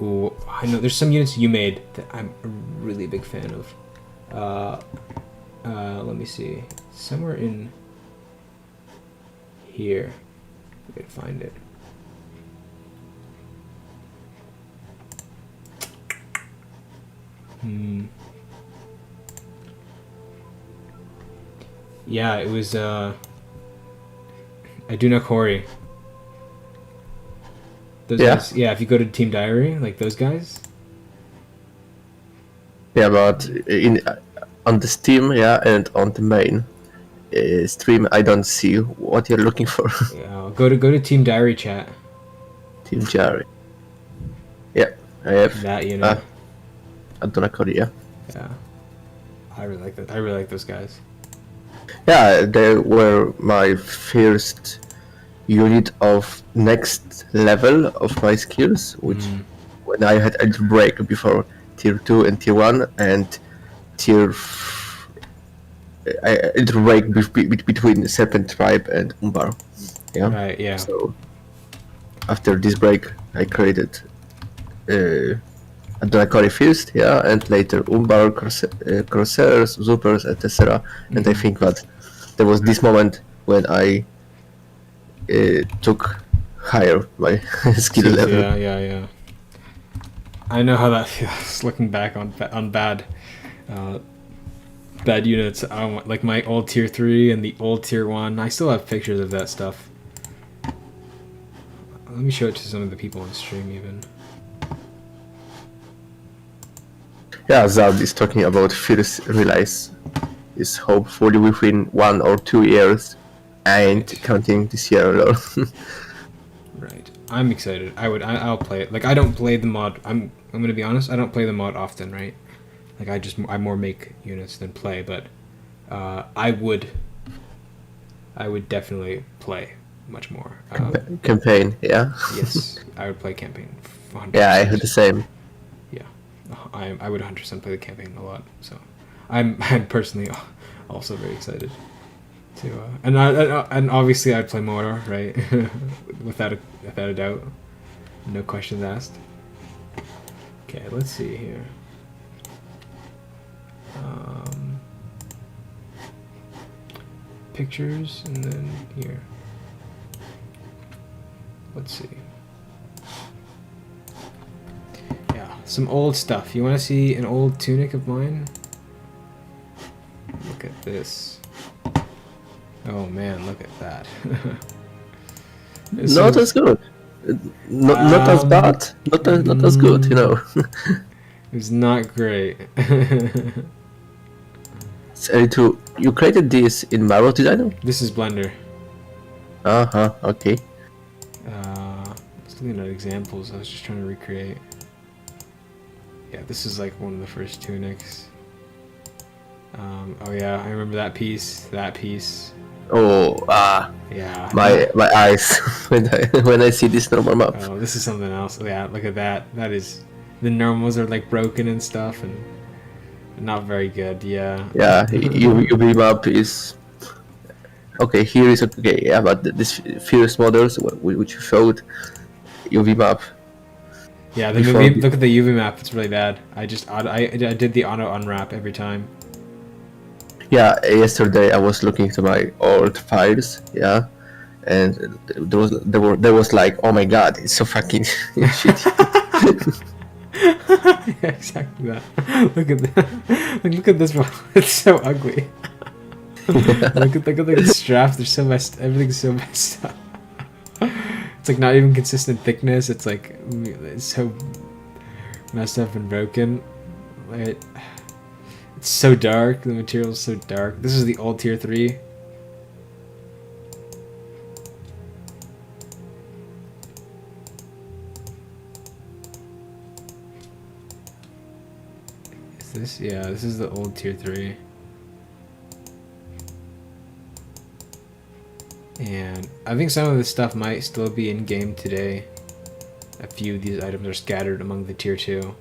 Ooh, I know there's some units you made that I'm a really big fan of. Let me see. Somewhere in here. I can find it. Yeah, it was Aduna Kori. Those guys, if you go to Team Diary, like those guys. Yeah, but on the Steam, and on the main stream, I don't see what you're looking for. Yeah, go to Team Diary chat. Team Diary. Yeah, I have that Aduna Kori, yeah. Yeah, I really like that. I really like those guys. Yeah, they were my first unit of next level of my skills, which when I had a break before tier 2 and tier 1 and a break between Serpent Tribe and Umbar. Yeah. Right. Yeah. So after this break, I created Adonakori first, and later Umbar, Crossers, Zoopers, etc. And I think that there was this moment when I took higher my skill level. Yeah. I know how that feels looking back on bad bad units. Like my old tier 3 and the old tier 1. I still have pictures of that stuff. Let me show it to some of the people on stream even. Yeah, Zald is talking about first release. Is hopefully within 1 or 2 years, and counting this year alone. Right. I'm excited. I'll play it. Like I don't play the mod. I'm gonna be honest. I don't play the mod often, right? Like I more make units than play, but I would definitely play much more. Campaign, yeah. Yes, I would play campaign. 100%. Yeah, I heard the same. Yeah, I would 100% play the campaign a lot. So I'm personally also very excited to and obviously I'd play Mordor, right? without a doubt, no questions asked. Okay, let's see here. Pictures, and then here. Let's see. Yeah, some old stuff. You want to see an old tunic of mine? Look at this. Oh man, look at that. Not as good. Not as bad. Not as good, you know. It's not great. So you created this in Marvel Designer? This is Blender. Okay. Just looking at examples, I was just trying to recreate. Yeah, this is like one of the first tunics. Oh yeah, I remember that piece. Oh, Yeah. my eyes when I see this normal map. Oh, this is something else. Yeah, look at that. That is, the normals are like broken and stuff, and not very good. Yeah. Yeah, UV map is okay. Here is okay. Yeah, but this first models which you showed, UV map. Yeah, the movie, look at the UV map. It's really bad. I did the auto unwrap every time. Yeah, yesterday I was looking to my old files. Yeah, and there was like, oh my god, it's so fucking shitty. Yeah, exactly that. Look at that. Look at this one. It's so ugly. Look at the straps. They're so messed. Everything's so messed up. It's like not even consistent thickness. It's like it's so messed up and broken. Like, it's so dark. The material's so dark. This is the old tier 3. Is this? Yeah, this is the old tier 3. And I think some of this stuff might still be in game today. A few of these items are scattered among the tier 2.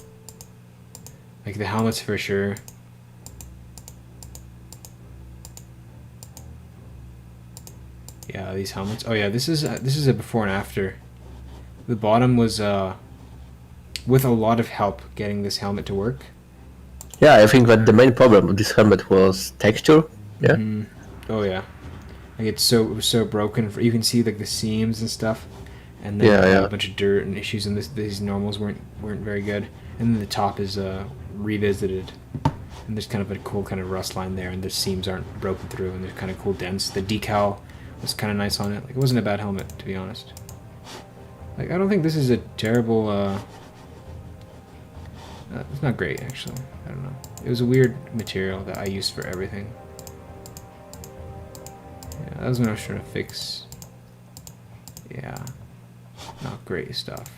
Like the helmets for sure. Yeah, these helmets. Oh yeah, this is a before and after. The bottom was with a lot of help getting this helmet to work. Yeah, I think that the main problem of this helmet was texture. Yeah. Oh yeah. Like it was so broken. You can see like the seams and stuff, and then a bunch of dirt and issues. And these normals weren't very good. And then the top is revisited, and there's kind of a cool kind of rust line there, and the seams aren't broken through, and there's kind of cool dents. The decal was kind of nice on it. Like it wasn't a bad helmet, to be honest. Like I don't think this is a terrible. It's not great actually. I don't know. It was a weird material that I used for everything. Yeah, that was when I was trying to fix. Yeah, not great stuff.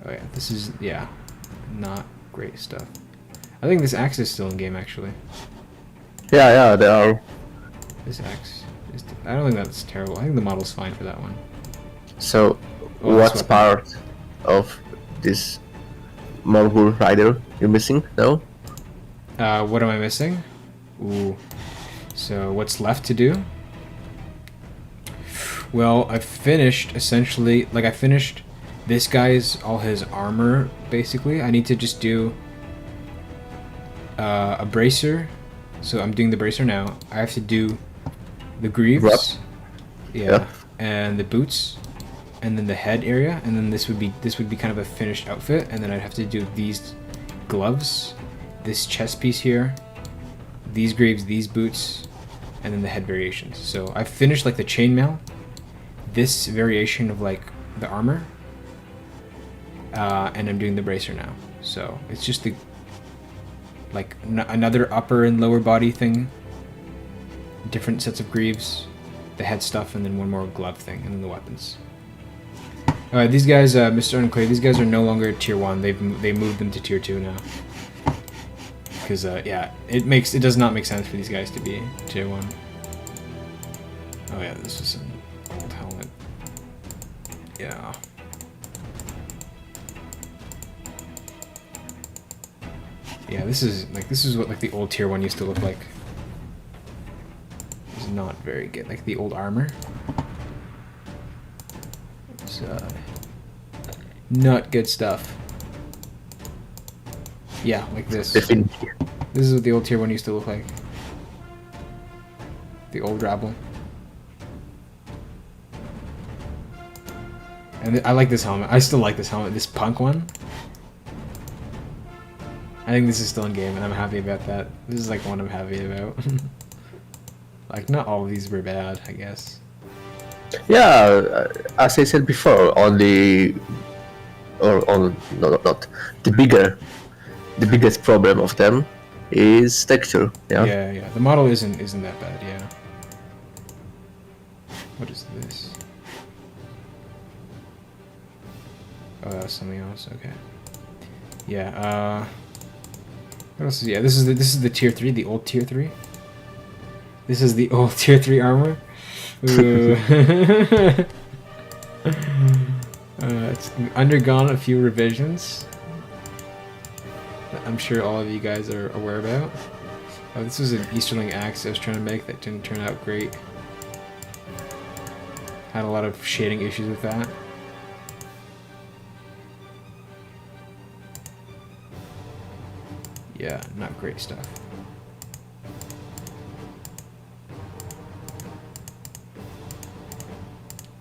Oh yeah, this is not great stuff. I think this axe is still in game actually. Yeah, they are. This axe is. I don't think that's terrible. I think the model's fine for that one. So, what's part of this Morgul rider you're missing? No. What am I missing? Ooh. So what's left to do? Well, I've finished essentially. Like I finished this guy's all his armor basically. I need to just do a bracer. So I'm doing the bracer now. I have to do the greaves. Yep. Yeah. and the boots, and then the head area, and then this would be kind of a finished outfit, and then I'd have to do these gloves, this chest piece here, these greaves, these boots, and then the head variations. So I've finished like the chainmail, this variation of like the armor, and I'm doing the bracer now. So it's just the like another upper and lower body thing, different sets of greaves, the head stuff, and then one more glove thing, and then the weapons. Alright, these guys, Mr. Unclear, these guys are no longer tier 1. They moved them to tier 2 now. Because, yeah, it does not make sense for these guys to be tier 1. Oh yeah, this is an old helmet. Yeah. Yeah, this is what like the old tier 1 used to look like. It's not very good. Like the old armor. It's not good stuff. Yeah, like this. Definitely. This is what the old tier 1 used to look like. The old rabble. And I like this helmet. I still like this helmet. This punk one. I think this is still in game, and I'm happy about that. This is like one I'm happy about. Like, not all of these were bad, I guess. Yeah, as I said before, not the biggest problem of them is texture. Yeah. Yeah. The model isn't that bad. Yeah. What is this? Oh, that's something else. Okay. Yeah. What else is? Yeah. This is the tier 3, the old tier 3. This is the old tier 3 armor. Ooh. It's undergone a few revisions that I'm sure all of you guys are aware about. Oh, this was an Easterling axe I was trying to make that didn't turn out great. Had a lot of shading issues with that. Yeah, not great stuff.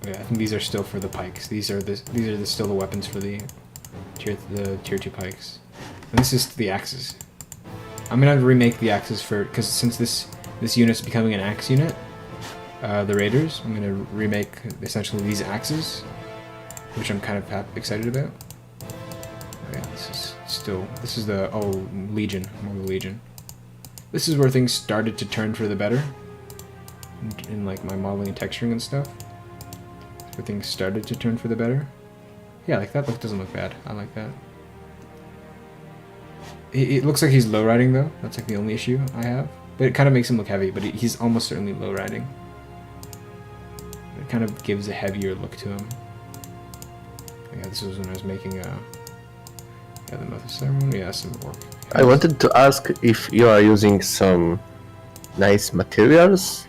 Oh, yeah, I think these are still for the pikes. These are still the weapons for the tier 2 pikes. And this is the axes. I'm gonna remake the axes because since this unit's becoming an axe unit, the raiders, I'm gonna remake essentially these axes, which I'm kind of excited about. Oh, yeah, this is the Legion, Morgul Legion. This is where things started to turn for the better in like my modeling and texturing and stuff. Where things started to turn for the better. Yeah, like that look doesn't look bad. I like that. It looks like he's low riding though. That's like the only issue I have. But it kind of makes him look heavy. But he's almost certainly low riding. It kind of gives a heavier look to him. Yeah, this was when I was making the Mother Ceremony. Yeah, some work. I wanted to ask if you are using some nice materials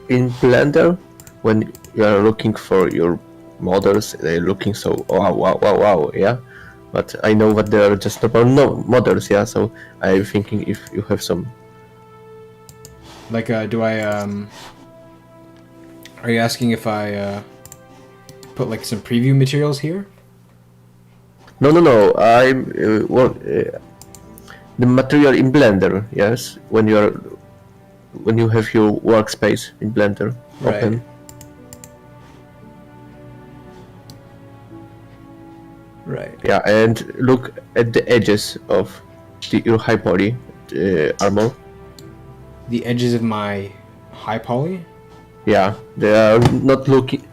in Blender when you are looking for your models. They're looking so wow, yeah. But I know that they are just about models, yeah. So I'm thinking if you have some. Like, do I Are you asking if I put like some preview materials here? No. I'm the material in Blender. Yes, when you have your workspace in Blender open. Right. Right. Yeah, and look at the edges of your high poly armor. The edges of my high poly? Yeah, they are not looking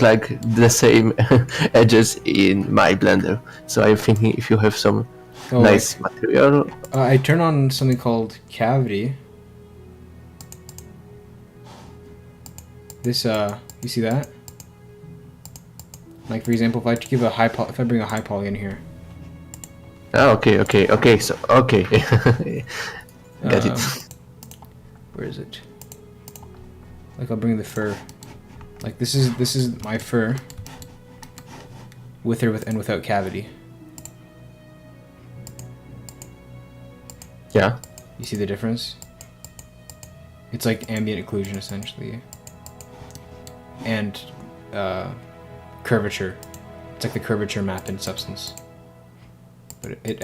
like the same edges in my Blender. So I'm thinking if you have some nice material. I turn on something called cavity. This you see that? Like for example, if I give if I bring a high poly in here. Ah, okay. So okay, got it. Where is it? Like I'll bring the fur. Like this is my fur. With or without cavity. Yeah. You see the difference? It's like ambient occlusion essentially. And curvature. It's like the curvature map in Substance. But it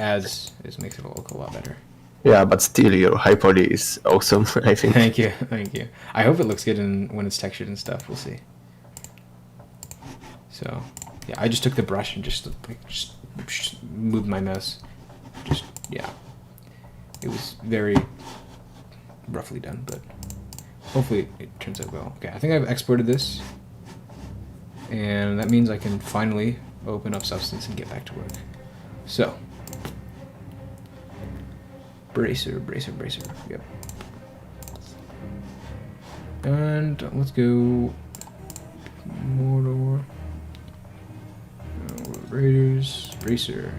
makes it look a lot better. Yeah, but still your high poly is awesome, I think. Thank you. I hope it looks good when it's textured and stuff. We'll see. So, yeah, I just took the brush and just moved my mouse. Yeah. It was very roughly done, but hopefully it turns out well. Okay, I think I've exported this. And that means I can finally open up Substance and get back to work. So, bracer. Yep. And let's go Mordor. Raiders, bracer,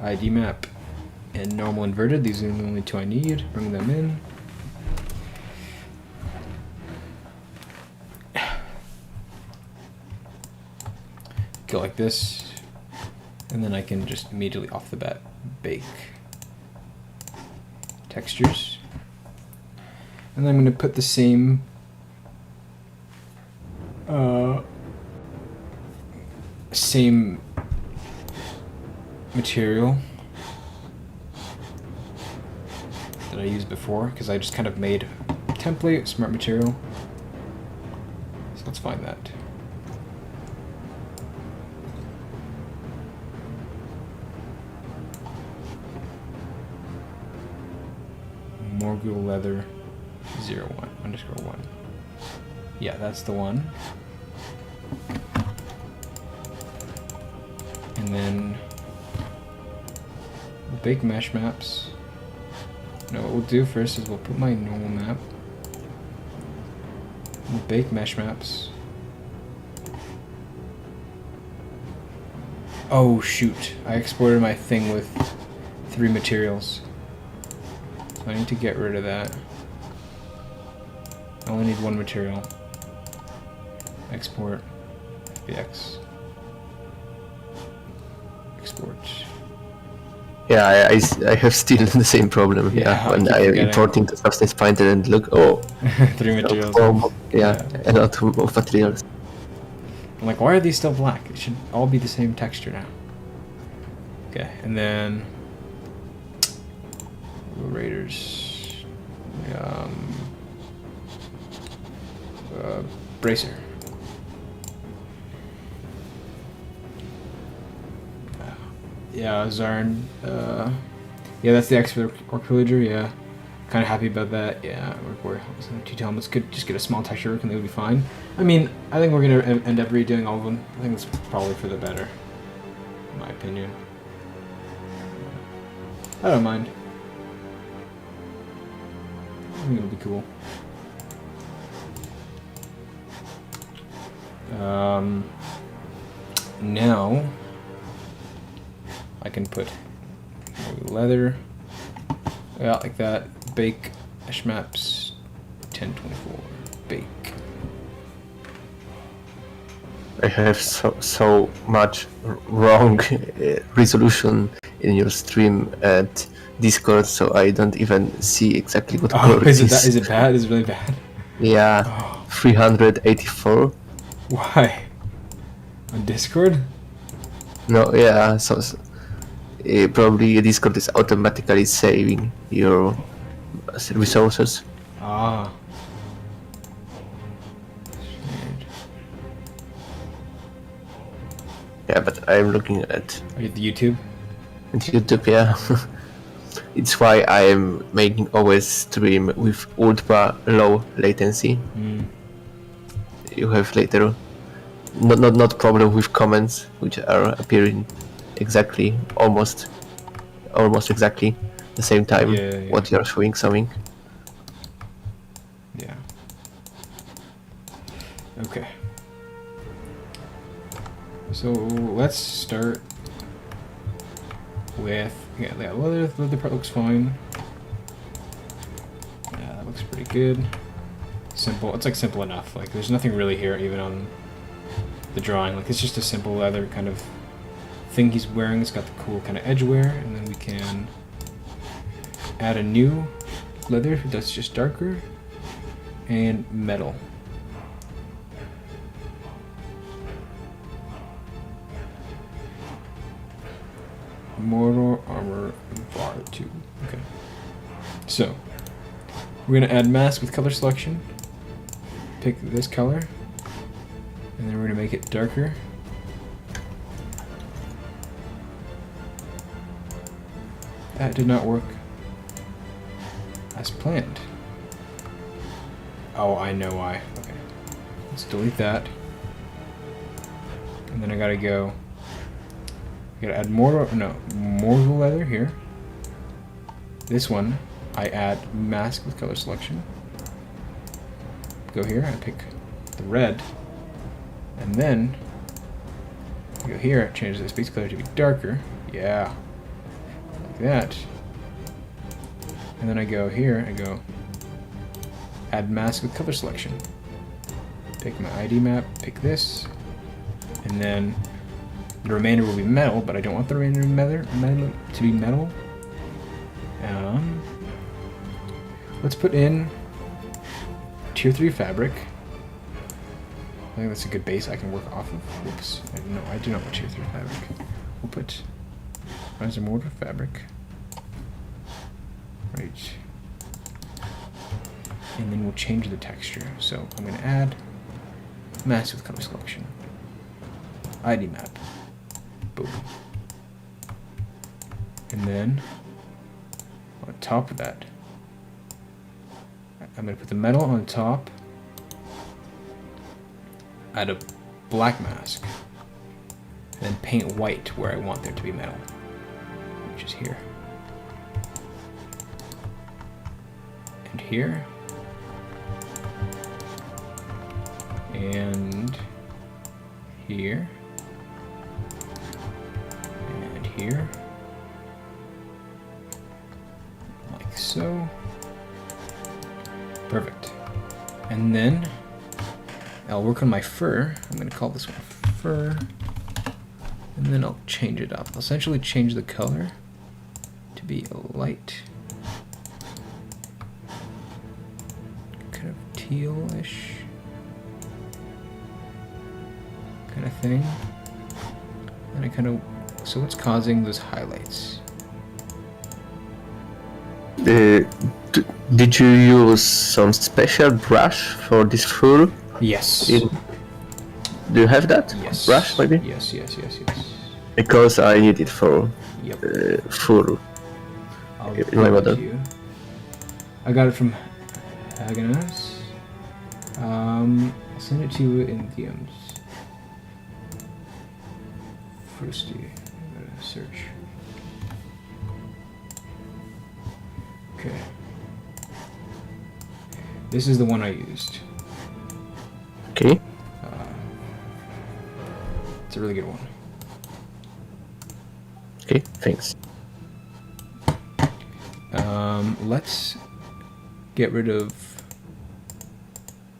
ID map, and normal inverted. These are the only two I need. Bring them in. Go like this, and then I can just immediately off the bat bake textures. And then I'm going to put the same material that I used before, because I just kind of made a template, smart material. So let's find that. Morgul leather 01_1. Yeah, that's the one. And then we'll bake mesh maps. No, what we'll do first is we'll put my normal map. We'll bake mesh maps. Oh shoot, I exported my thing with 3 materials. So I need to get rid of that. I only need 1 material. Export FBX. Export. Yeah, I have still the same problem. Yeah, when I importing the Substance Painter and look, 3 materials. A lot of materials. I'm like, why are these still black? It should all be the same texture now. Okay, and then Raiders, bracer. Yeah, Zarn. Yeah, that's the expert orc villager. Yeah, kind of happy about that. Yeah, we're 2 helmets could just get a small texture work and they would be fine. I mean, I think we're gonna end up redoing all of them. I think it's probably for the better, in my opinion. I don't mind. I think it'll be cool. Now I can put leather, yeah, like that. Bake mesh maps 1024. Bake. I have so much wrong resolution in your stream at Discord, so I don't even see exactly what color it is. Is it bad? Is it really bad? Yeah, 384. Why? On Discord? No, yeah, so probably Discord is automatically saving your resources. Ah. Yeah, but I'm looking at YouTube. YouTube, yeah. It's why I am making always stream with ultra low latency. You have later not problem with comments which are appearing exactly almost exactly the same time what you're showing something. Yeah. Okay. So let's start with that leather part looks fine. Yeah, that looks pretty good. Simple. It's like simple enough. Like there's nothing really here even on the drawing. Like it's just a simple leather kind of thing he's wearing. It's got the cool kind of edge wear, and then we can add a new leather that's just darker and metal. Mordor armor var 2. Okay. So we're gonna add mask with color selection. Pick this color, and then we're gonna make it darker. That did not work as planned. Oh, I know why. Okay. Let's delete that. And then I gotta go. I gotta add Morgul leather here. This one, I add mask with color selection. Go here, I pick the red. And then, I go here, change the space color to be darker. Yeah. Like that. And then I go here, I go add mask with color selection. Pick my ID map, pick this, and then the remainder will be metal, but I don't want the remainder to be metal. Let's put in tier 3 fabric. I think that's a good base I can work off of. Whoops, no, I do not want tier 3 fabric. We'll put Rise of Mordor fabric. Right. And then we'll change the texture. So I'm going to add mask with color selection. ID map. Boom. And then on top of that, I'm going to put the metal on top. Add a black mask. And then paint white where I want there to be metal, which is here. And here. And here. And here. Like so. Perfect. And then I'll work on my fur. I'm going to call this one fur. And then I'll change it up. I'll essentially change the color to be a light, kind of tealish kind of thing. And I kind of, so what's causing those highlights? Did you use some special brush for this fur? Yes. Do you have that? Yes. Brush maybe? Yes. Because I need it for fur. I'll in my give it model. to you. I got it from Hagenas. I'll send it to you in DMs. First, I'm gonna search. Okay. This is the one I used. Okay. It's a really good one. Okay, thanks. Let's get rid of.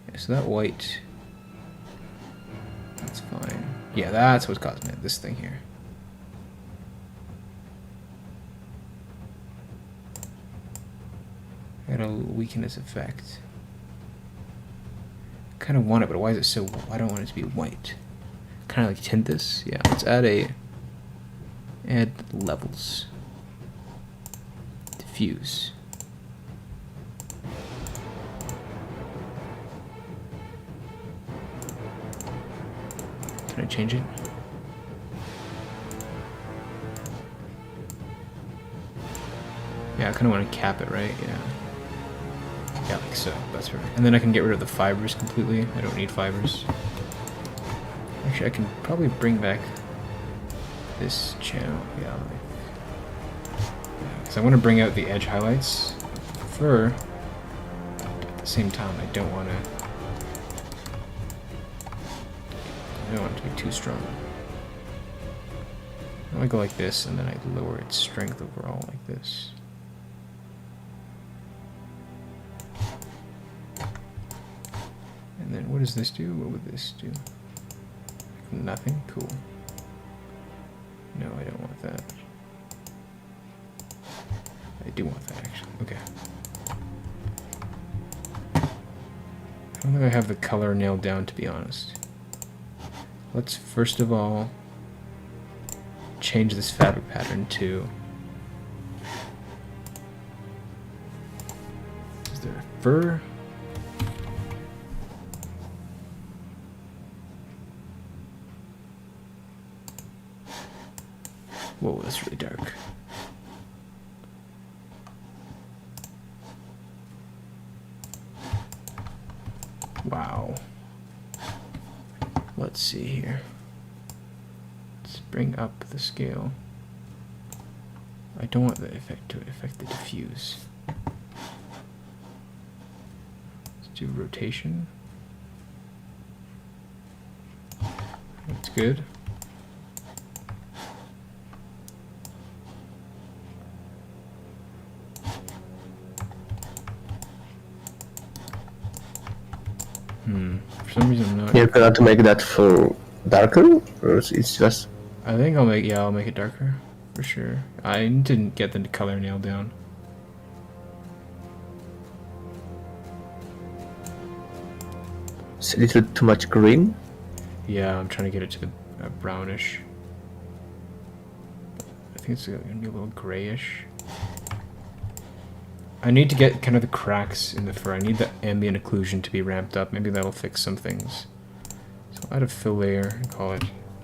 Yeah, so that white. That's fine. Yeah, that's what's causing it. This thing here. I gotta weaken its effect. Kind of want it, but why is it so? I don't want it to be white. Kind of like tint this. Yeah, let's add levels. Diffuse. Can I change it? Yeah, I kind of want to cap it, right? Yeah. Yeah, like so. That's perfect. And then I can get rid of the fibers completely. I don't need fibers. Actually, I can probably bring back this channel. Yeah. Because I want to bring out the edge highlights for. At the same time, I don't want to. I don't want it to be too strong. I go like this, and then I lower its strength overall like this. And then what does this do? What would this do? Nothing? Cool. No, I don't want that. I do want that, actually. Okay. I don't think I have the color nailed down, to be honest. Let's first of all change this fabric pattern to... Is there a fur? Whoa, that's really dark. Wow. Let's see here. Let's bring up the scale. I don't want the effect to affect the diffuse. Let's do rotation. That's good. For some reason I'm not... You cannot make that for darker, or it's just... I think I'll make it darker, for sure. I need to get the color nailed down. It's a little too much green. Yeah, I'm trying to get it to the brownish. I think it's gonna be a little grayish. I need to get kind of the cracks in the fur. I need the ambient occlusion to be ramped up. Maybe that'll fix some things. So I'll add a fill layer and call it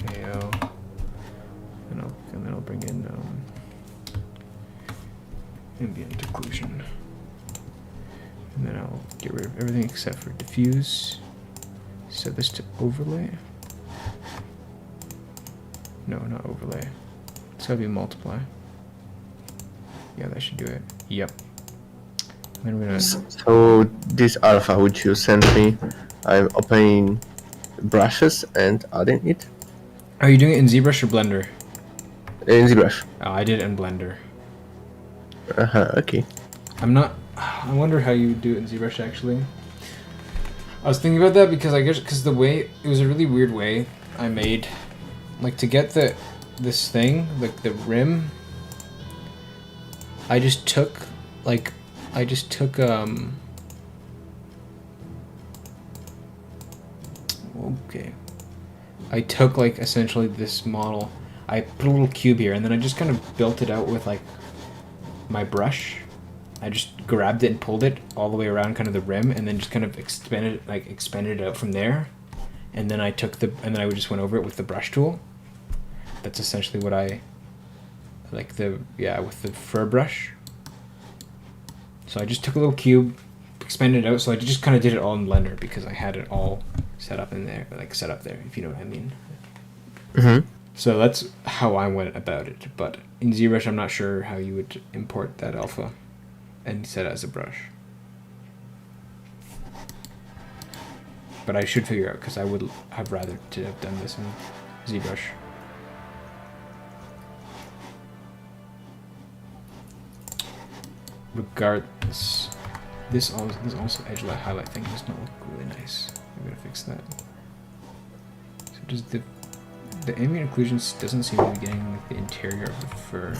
AO. And then I'll bring in ambient occlusion. And then I'll get rid of everything except for diffuse. Set this to overlay. No, not overlay. It's gotta be multiply. Yeah, that should do it. Yep. And we're gonna... So this alpha which you sent me, I'm opening brushes and adding it. Are you doing it in ZBrush or Blender? In ZBrush. Oh, I did it in Blender. Okay. I wonder how you would do it in ZBrush actually. I was thinking about that because I guess the way it was a really weird way I made, like to get this thing, like the rim. I just took okay. I took like essentially this model. I put a little cube here and then I just kind of built it out with like my brush. I just grabbed it and pulled it all the way around kind of the rim and then just kind of expanded it out from there. And then I just went over it with the brush tool. That's essentially what I with the fur brush. So I just took a little cube, expanded it out, so I just kind of did it all in Blender because I had it all set up in there, like set up there, if you know what I mean. Mm-hmm. So that's how I went about it. But in ZBrush, I'm not sure how you would import that alpha and set it as a brush. But I should figure out because I would have rather to have done this in ZBrush. Regardless, this also edge light highlight thing does not look really nice. I'm gonna fix that. So does the ambient occlusion doesn't seem to be getting like the interior of the fur.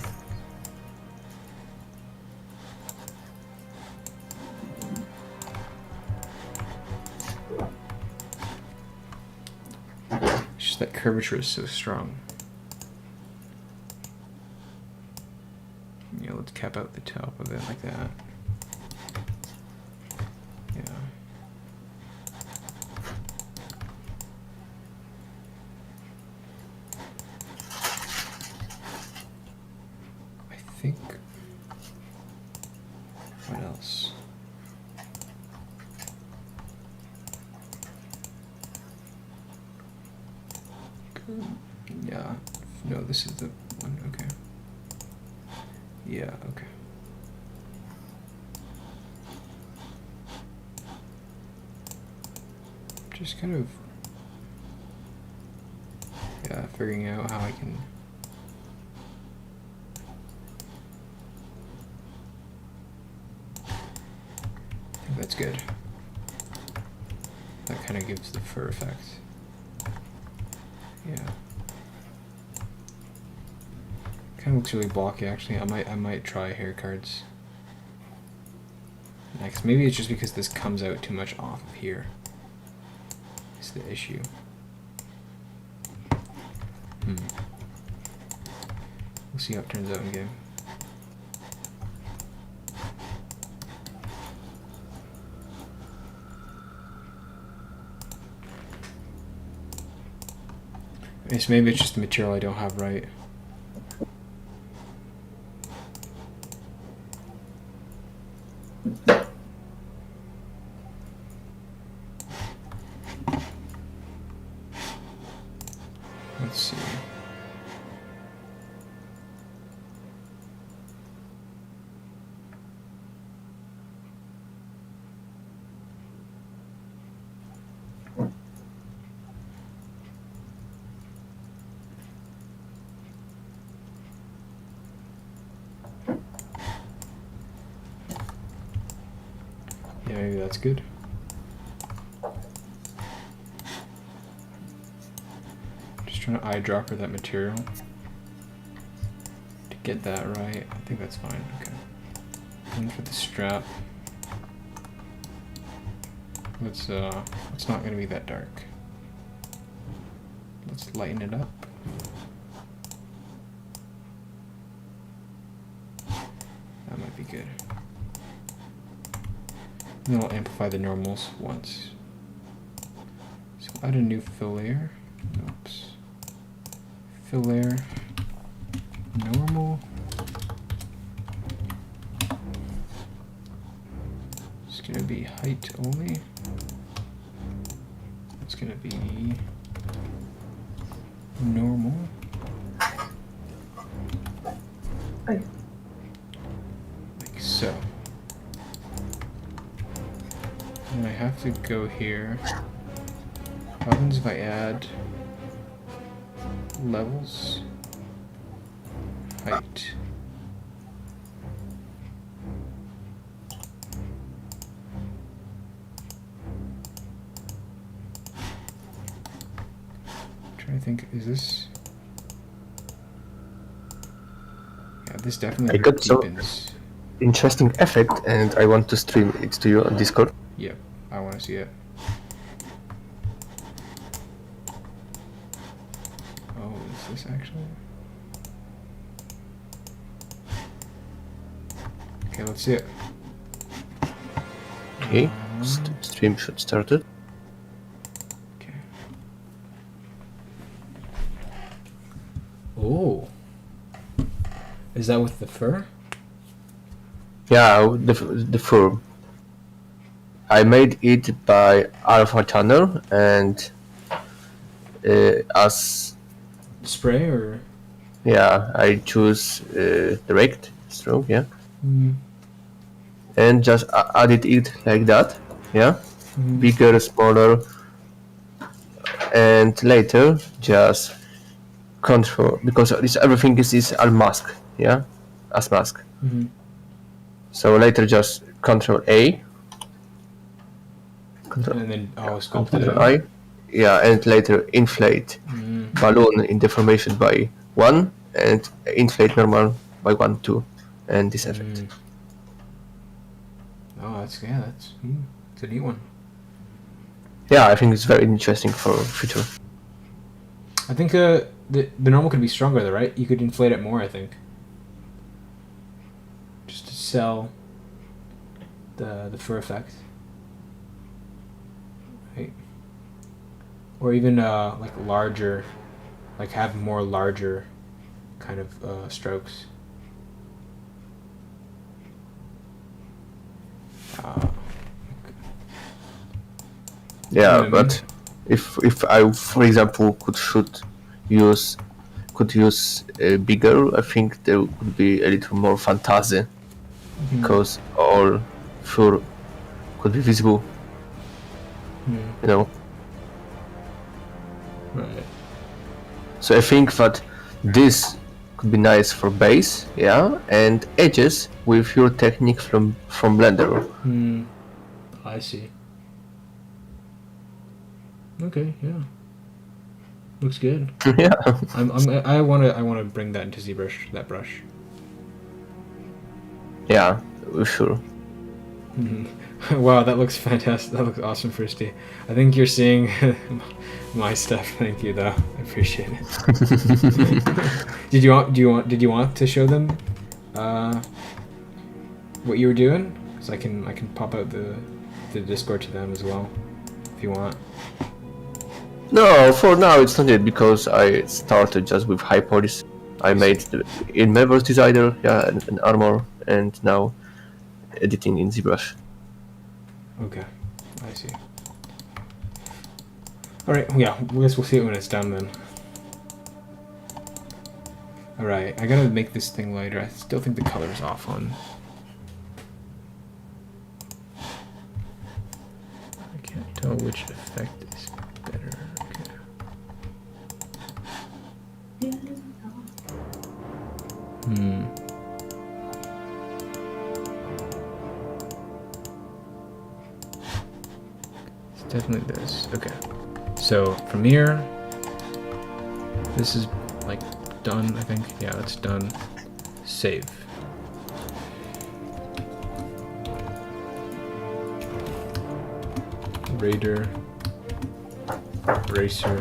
It's just that curvature is so strong. Yeah, let's cap out the top of it like that. Yeah. I think... What else? Yeah. No, this is the one. Okay. Yeah, okay. Just kind of, figuring out how I can I think that's good. That kind of gives the fur effect. Yeah. Kind of looks really blocky actually. I might try hair cards next. Maybe it's just because this comes out too much off of here. It's the issue. We'll see how it turns out in game. Yes, maybe it's just the material I don't have right. Let's see. Yeah, maybe that's good. Just trying to eyedropper that material to get that right. I think that's fine. Okay. And for the strap, it's not gonna be that dark. Let's lighten it up. That might be good. And then I'll amplify the normals once. So add a new fill layer. Oops. Fill layer. Normal. It's gonna be height only. It's gonna be normal. Like so. And I have to go here. What happens if I add levels? Height. I'm trying to think, is this? Yeah, this definitely I got deepens. Interesting effect, and I want to stream it to you on Discord. Yep, I want to see it. Oh, is this actually? Okay, let's see it. Okay, stream should start it. Okay. Oh. Is that with the fur? Yeah, the fur. I made it by Alpha Channel and as Spray or? yeah, I choose direct stroke, yeah, Mm. and just added it like that, yeah, bigger, smaller, and later just control, because this everything is a mask, yeah, as mask. Mm-hmm. So later just Control A. And then sculpt it out. I, yeah, and later inflate balloon in deformation by 1 and inflate normal by 1, 2, and this effect. Oh, that's it's a neat one. Yeah, I think it's very interesting for future. I think the normal could be stronger though, right? You could inflate it more, I think. Just to sell the fur effect. Right. Or even like larger, like have more larger kind of strokes. Yeah, but if I, for example, could use bigger, I think there could be a little more fantasy, because all fur could be visible. You know. Right. So I think that this could be nice for base, yeah, and edges with your technique from Blender. I see. Okay, yeah. Looks good. Yeah. I wanna bring that into ZBrush, that brush. Yeah, sure. Wow, that looks fantastic. That looks awesome, Fristy. I think you're seeing my stuff. Thank you, though. I appreciate it. Did you want to show them what you were doing? Because I can pop out the Discord to them as well, if you want. No, for now it's not yet because I started just with Hypolis. I made the in Mavers designer, yeah, and armor, and now editing in ZBrush. Okay, I see. All right, yeah, I guess we'll see it when it's done then. All right, I gotta make this thing lighter. I still think the color's off on. I can't tell which effect is better. Okay. It's definitely this. Okay. So from here, this is like done, I think. Yeah, that's done. Save. Raider, Racer,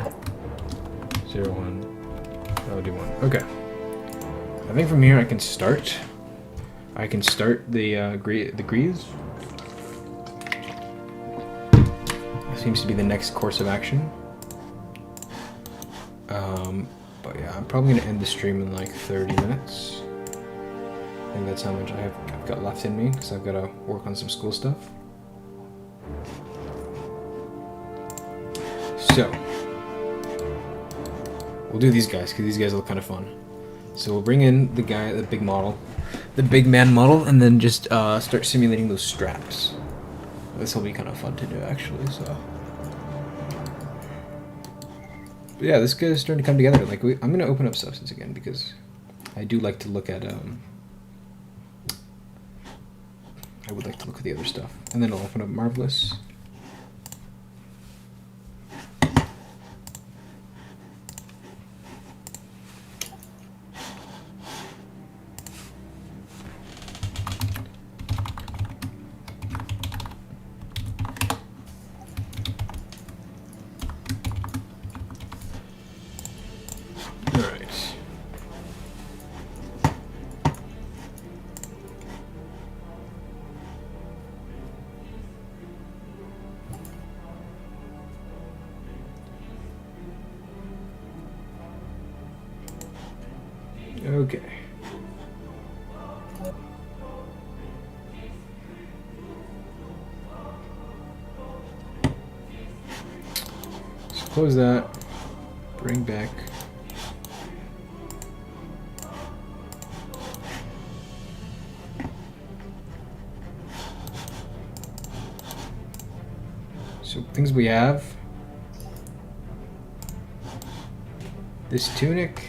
01, LD1. Okay. I think from here I can start. I can start the greaves. Seems to be the next course of action. But yeah, I'm probably gonna end the stream in like 30 minutes. I think that's how much I've got left in me because I've got to work on some school stuff. So we'll do these guys because these guys look kind of fun. So we'll bring in the guy, the big model, the big man model, and then just start simulating those straps. This will be kind of fun to do, actually. So, but yeah, this guy's starting to come together. Like, I'm gonna open up Substance again because I do like to look at. I would like to look at the other stuff, and then I'll open up Marvelous. Okay. So close that. Bring back. So things we have. This tunic.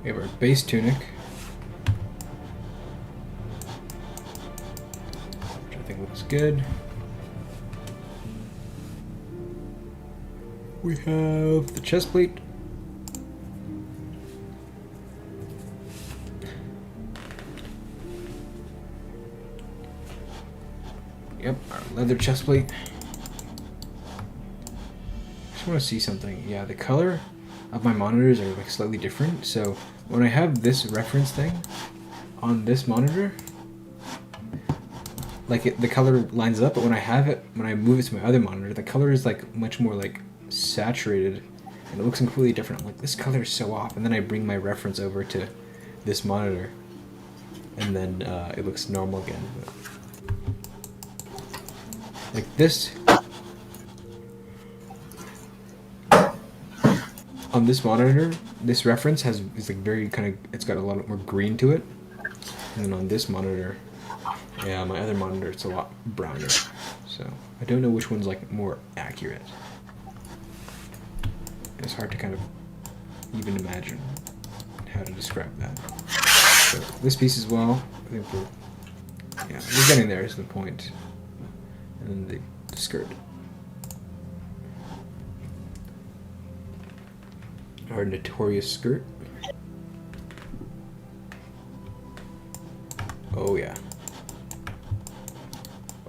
We have our base tunic, which I think looks good. We have the chest plate. Yep, our leather chest plate. Just want to see something. Yeah, the color of my monitors are like slightly different, so when I have this reference thing on this monitor, like the color lines up, but when I move it to my other monitor, the color is like much more like saturated and it looks completely different. I'm like, this color is so off, and then I bring my reference over to this monitor and then it looks normal again. But like this on this monitor, this reference is like very kind of, it's got a lot more green to it. And then on this monitor, yeah, my other monitor, it's a lot browner. So I don't know which one's like more accurate. It's hard to kind of even imagine how to describe that. So this piece as well, I think we're getting there is the point. And then the skirt. Our notorious skirt. Oh yeah.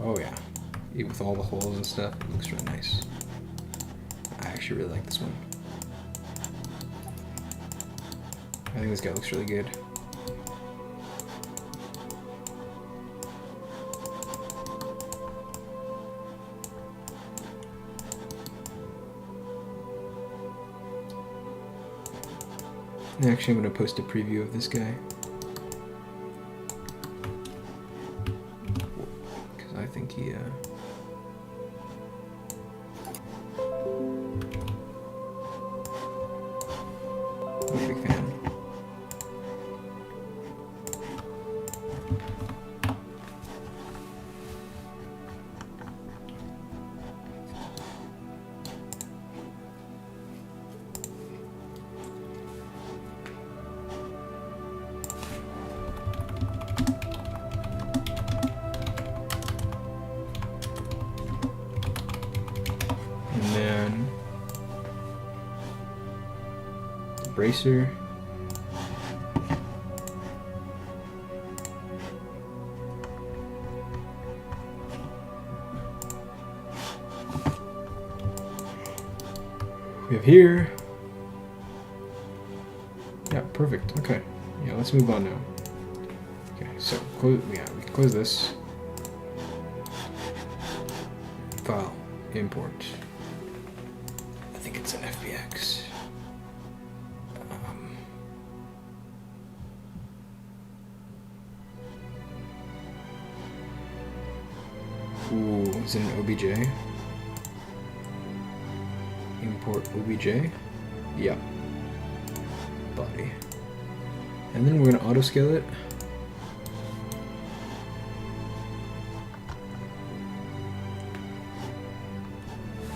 Oh yeah. Even with all the holes and stuff, it looks really nice. I actually really like this one. I think this guy looks really good. Actually, I'm going to post a preview of this guy. Because I think he, I'm a big fan. And then the bracer. We have here. Yeah, perfect. Okay. Yeah, let's move on now. Okay, so close. Yeah, we can close this. File, import. I think it's an FBX. Ooh, is it an OBJ? Import OBJ. Yeah. Body. And then we're gonna auto scale it.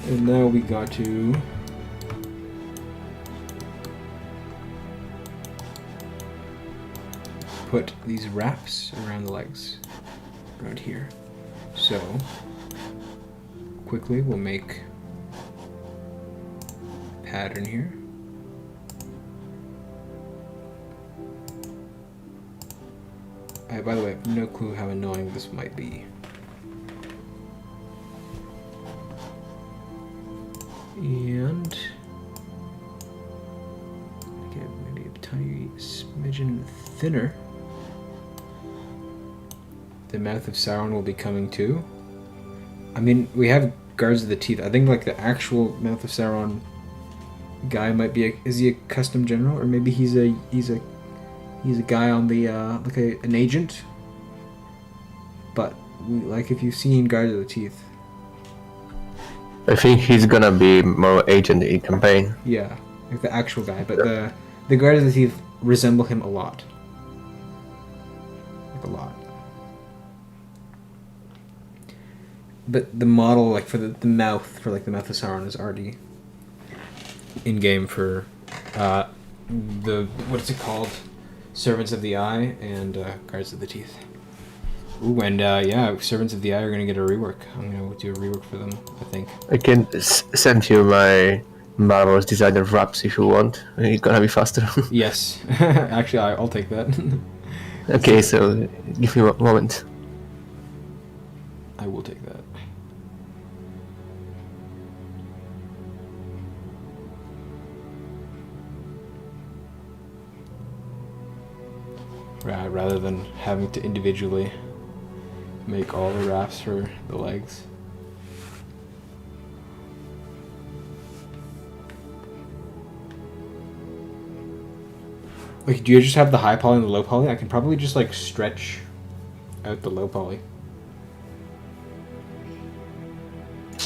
And now we got to put these wraps around the legs, around here. So, quickly we'll make a pattern here. By the way, I have no clue how annoying this might be. And get maybe a tiny smidgen thinner. The mouth of Sauron will be coming too. I mean, we have guards of the teeth. I think like the actual mouth of Sauron guy might be is he a custom general, or maybe he's a guy on the like an agent. But like if you've seen Guards of the Teeth. I think he's gonna be more agent in campaign. Yeah, like the actual guy, but the Guards of the Teeth resemble him a lot. Like a lot. But the model, like for the mouth, for like the mouth of Sauron, is already in game for the what's it called, Servants of the Eye and Guards of the Teeth. Ooh, and yeah, Servants of the Eye are gonna get a rework. I'm gonna do a rework for them, I think. I can send you my Marvel's designer wraps if you want. It's gonna be faster. Yes, actually, I'll take that. Okay, so give me a moment. I will take that. Rather than having to individually make all the wraps for the legs. Like, do you just have the high poly and the low poly? I can probably just like stretch out the low poly.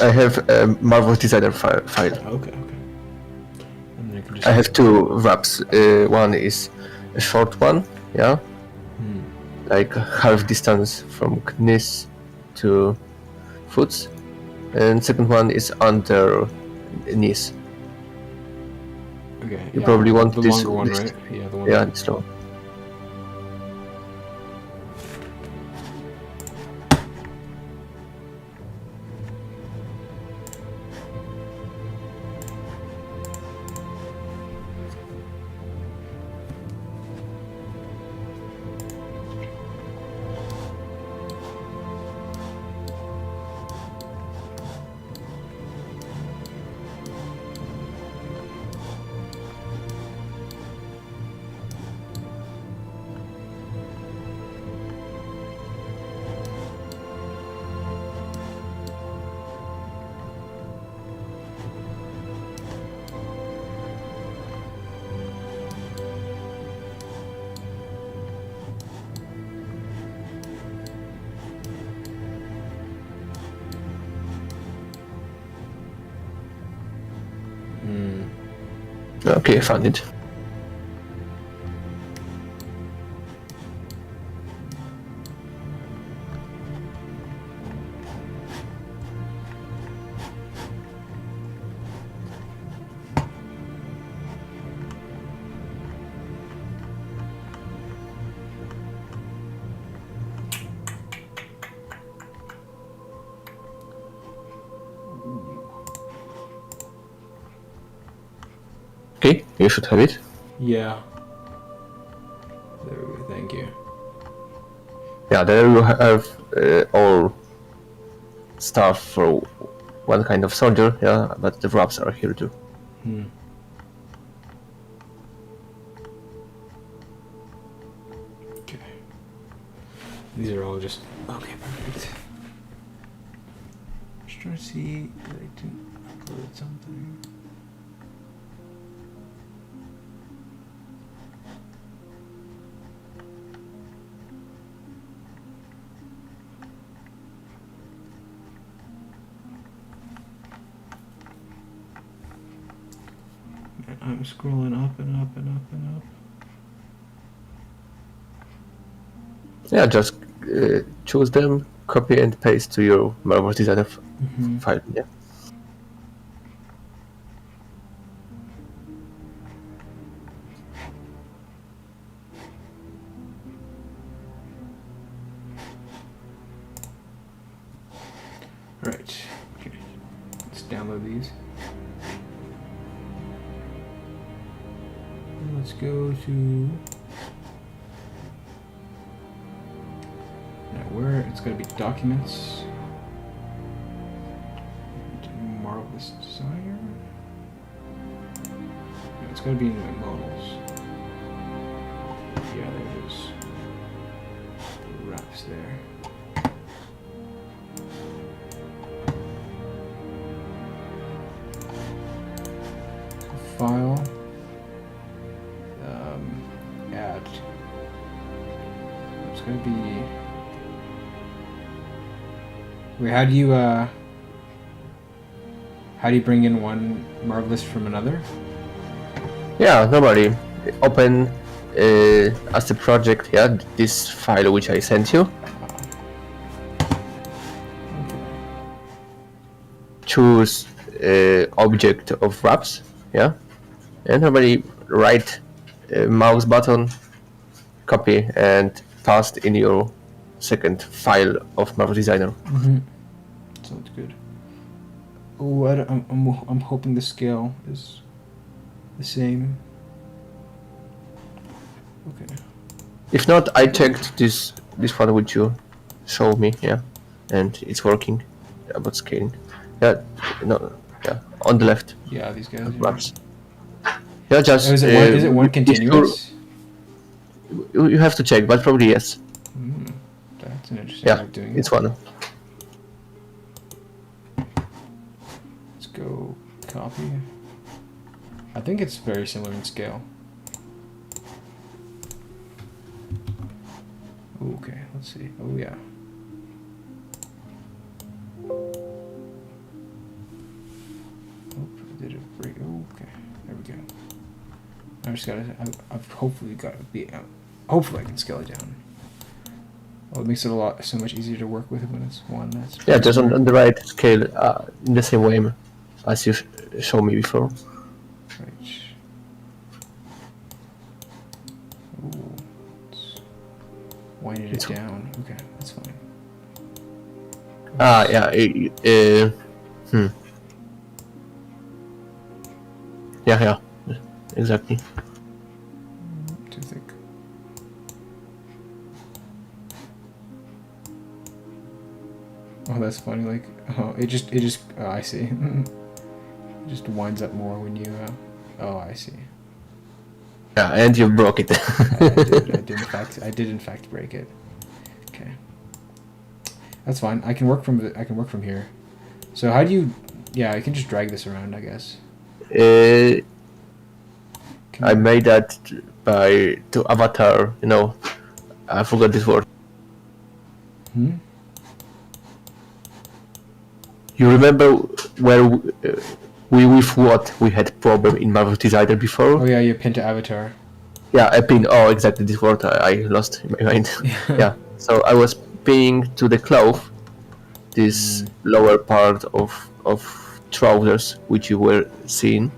I have a Marvel's designer file. Okay. And then I can just. I have two wraps. One is a short one, yeah, like half distance from knees to foot, and second one is under knees. Okay. You probably want the this longer one, this, right? Yeah, the one. Yeah, it's long. Okay, found it. Okay, you should have it. Yeah. There we go. Thank you. Yeah, there you have all stuff for one kind of soldier, yeah, but the wraps are here too. Okay. These are all just okay. Perfect. Just trying to see if I can upload something. I'm scrolling up and up and up and up. Yeah, just choose them, copy and paste to your Marvel designer file. Yeah. Right. Okay. Let's download these. And let's go to now where it's going to be documents. Marvelous desire. No, it's going to be in my models. Yeah, there it is. Wraps there. File. Add. It's gonna be. Wait, how do you bring in one marvelous from another? Yeah, normally open as a project, yeah, this file which I sent you. Choose object of wraps, yeah, and normally right mouse button, copy and paste in your second file of Marvel Designer. Sounds good. Oh, I'm hoping the scale is the same. Okay. If not, I checked this one which you showed me, yeah, and it's working about scaling. Yeah, no, yeah, on the left. Yeah, these guys. Wraps. Yeah, just. Oh, is it one continuous? You have to check, but probably yes. That's an interesting Yeah, way of doing it's it. one. Let's go copy. I think it's very similar in scale. Okay, let's see. Oh yeah. Oh, did it break? Oh, okay, there we go. I just gotta. I've hopefully got to be. Hopefully, I can scale it down. Well, it makes it so much easier to work with when it's one that's. Yeah, just on the right scale, in the same way as you showed me before. Right. Ooh. Winded it down. Okay, that's fine. Yeah. Yeah, exactly. Too thick. Oh, that's funny. Like, oh, it just. Oh, I see. It just winds up more when you. Oh, I see. Yeah, and you broke it. I did in fact break it. Okay. That's fine. I can work from here. So how do you? Yeah, I can just drag this around, I guess. I made that to avatar. You know, I forgot this word. You remember where with what we had problem in Marvel Designer before. Oh yeah, you pin to avatar. Yeah, I pin. Oh, exactly this word I lost in my mind. Yeah. So I was pinning to the cloth this lower part of trousers which you were seeing.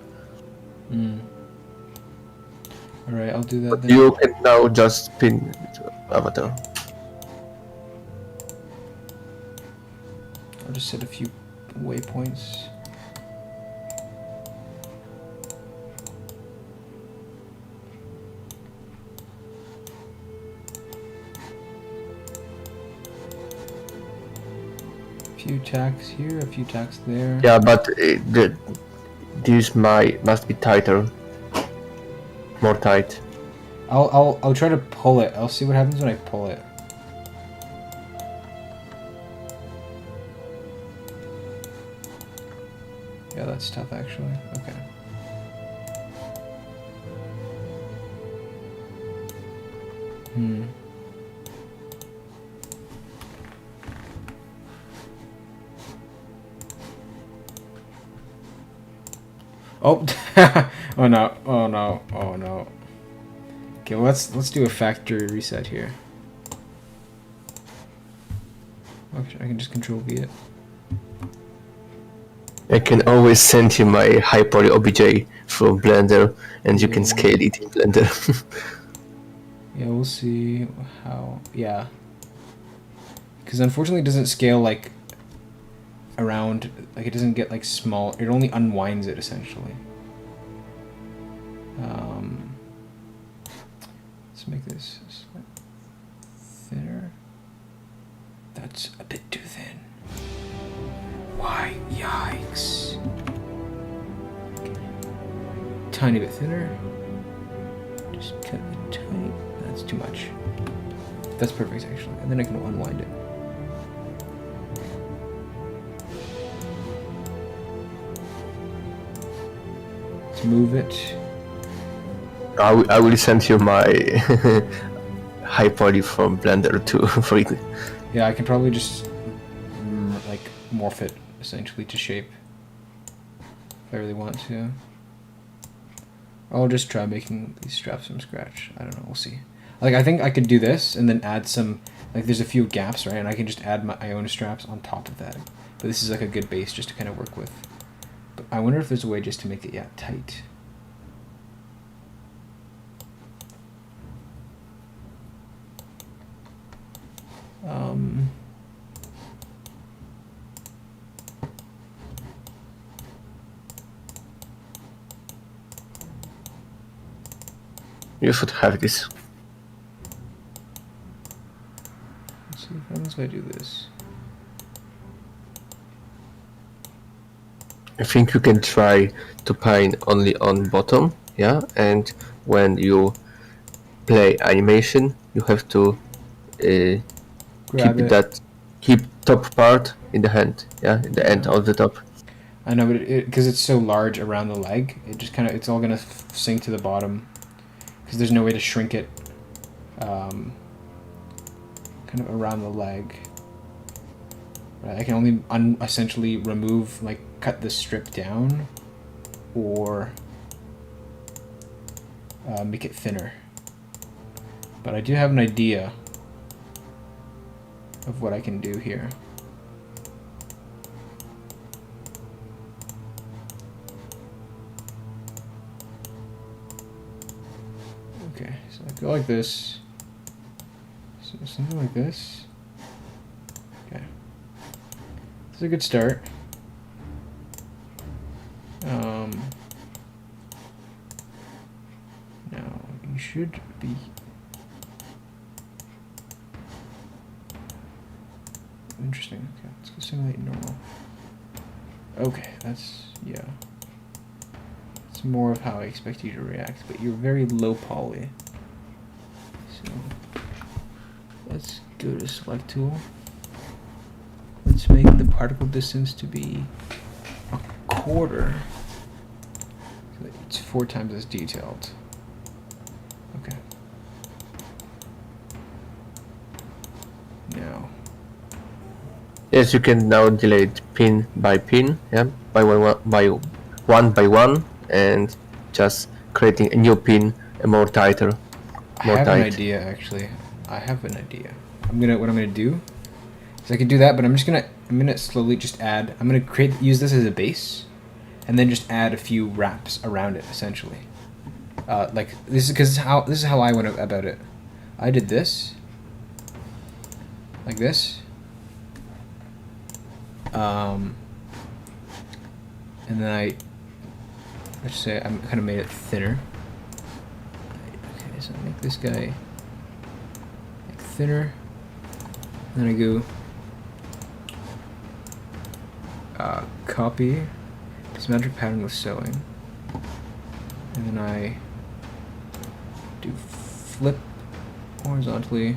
Alright, I'll do that But then. you can now just pin to avatar. I'll just set a few waypoints. A few tacks here, a few tacks there. Yeah, but this must be tighter, more tight. I'll try to pull it. I'll see what happens when I pull it. Yeah, that's tough actually. Okay. Oh, oh no, oh no, oh no. Okay, well, let's do a factory reset here. I can just control V it. I can always send you my high poly OBJ from Blender, and you can scale it in Blender. Yeah, we'll see how. Yeah, because unfortunately, it doesn't scale like around. Like it doesn't get like small. It only unwinds it essentially. Let's make this thinner. That's a bit too thin. Why? Yikes. Tiny bit thinner. Just cut it tiny. That's too much. That's perfect actually. And then I can unwind it. Let's move it. I will send you my high poly from Blender too for it. Yeah, I can probably just like morph it essentially to shape if I really want to. I'll just try making these straps from scratch. I don't know, we'll see. Like I think I could do this and then add some, like there's a few gaps, right? And I can just add my own straps on top of that. But this is like a good base just to kind of work with. But I wonder if there's a way just to make it, yeah, tight. You should have this. Let's see if happens if I do this. I think you can try to pin only on bottom, yeah, and when you play animation, you have to keep top part in the hand, yeah, in the end of the top. I know, but because it's so large around the leg, it just kind of, it's all gonna sink to the bottom. Because there's no way to shrink it kind of around the leg. Right, I can only essentially remove, like cut this strip down or make it thinner. But I do have an idea of what I can do here. Okay, so I go like this. So something like this. Okay. This is a good start. Now you should be interesting. Okay, let's go simulate normal. Okay, that's, yeah. It's more of how I expect you to react, but you're very low poly. So let's go to select tool. Let's make the particle distance to be a quarter. So it's 4 times as detailed. Okay. Now. Yes, you can now delete pin by pin, yeah, by one by one and just creating a new pin, a more tighter, I more have an tight. idea actually. I have an idea. What I'm gonna do is I can do that, but I'm gonna slowly just add. I'm gonna use this as a base, and then just add a few wraps around it essentially. Like this is how I went about it. I did this, like this, and then let's say I kind of made it thinner. Okay, so I make this guy thinner. Then I go copy symmetric pattern with sewing, and then I do flip horizontally,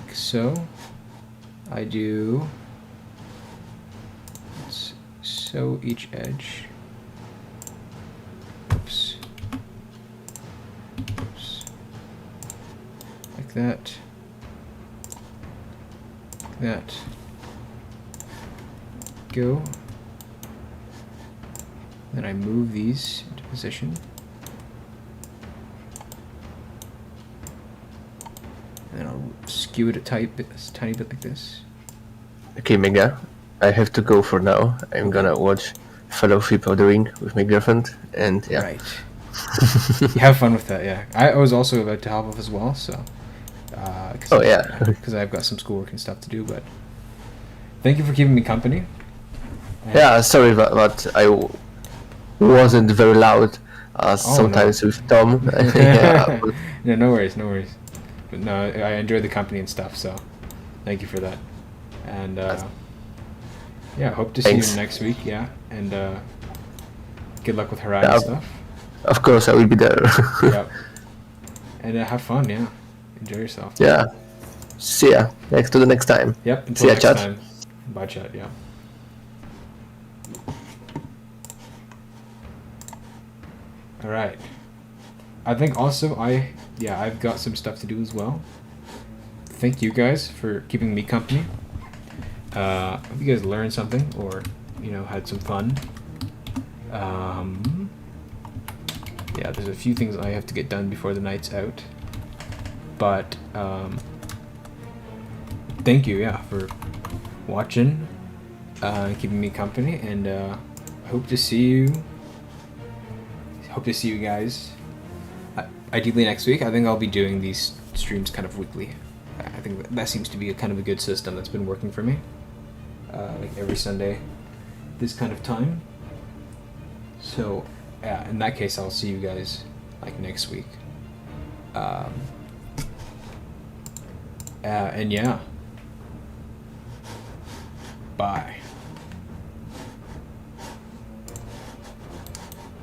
like so. I do let's sew each edge. Oops. Oops. Like that. Like that. Go. Then I move these into position. And then I'll skew it a tiny bit like this. Okay, Mega, I have to go for now. I'm gonna watch Fellowship of the Ring with my girlfriend, and yeah. Right. You have fun with that, yeah. I was also about to hop off as well, so. Oh yeah. Because I've got some schoolwork and stuff to do, but thank you for keeping me company. And Yeah, sorry, but wasn't very loud sometimes no. with Tom. Yeah, but No, no worries, no worries. But no, I enjoy the company and stuff, so thank you for that. And yeah, hope to see Thanks. you next week, yeah. And good luck with Harai Yeah, and stuff. of course, I will be there. Yep. And have fun, yeah. Enjoy yourself. Yeah. See ya. To the next time. Yep, until See ya, next chat. time. Bye, chat, yeah. Alright. I think also I've got some stuff to do as well. Thank you guys for keeping me company. Hope you guys learned something or, had some fun. Yeah, there's a few things I have to get done before the night's out. But, thank you, yeah, for watching, and keeping me company, and, I hope to see you guys, ideally next week. I think I'll be doing these streams kind of weekly. I think that seems to be a kind of a good system that's been working for me. Like every Sunday, this kind of time. So, yeah, in that case, I'll see you guys like next week. And yeah, bye.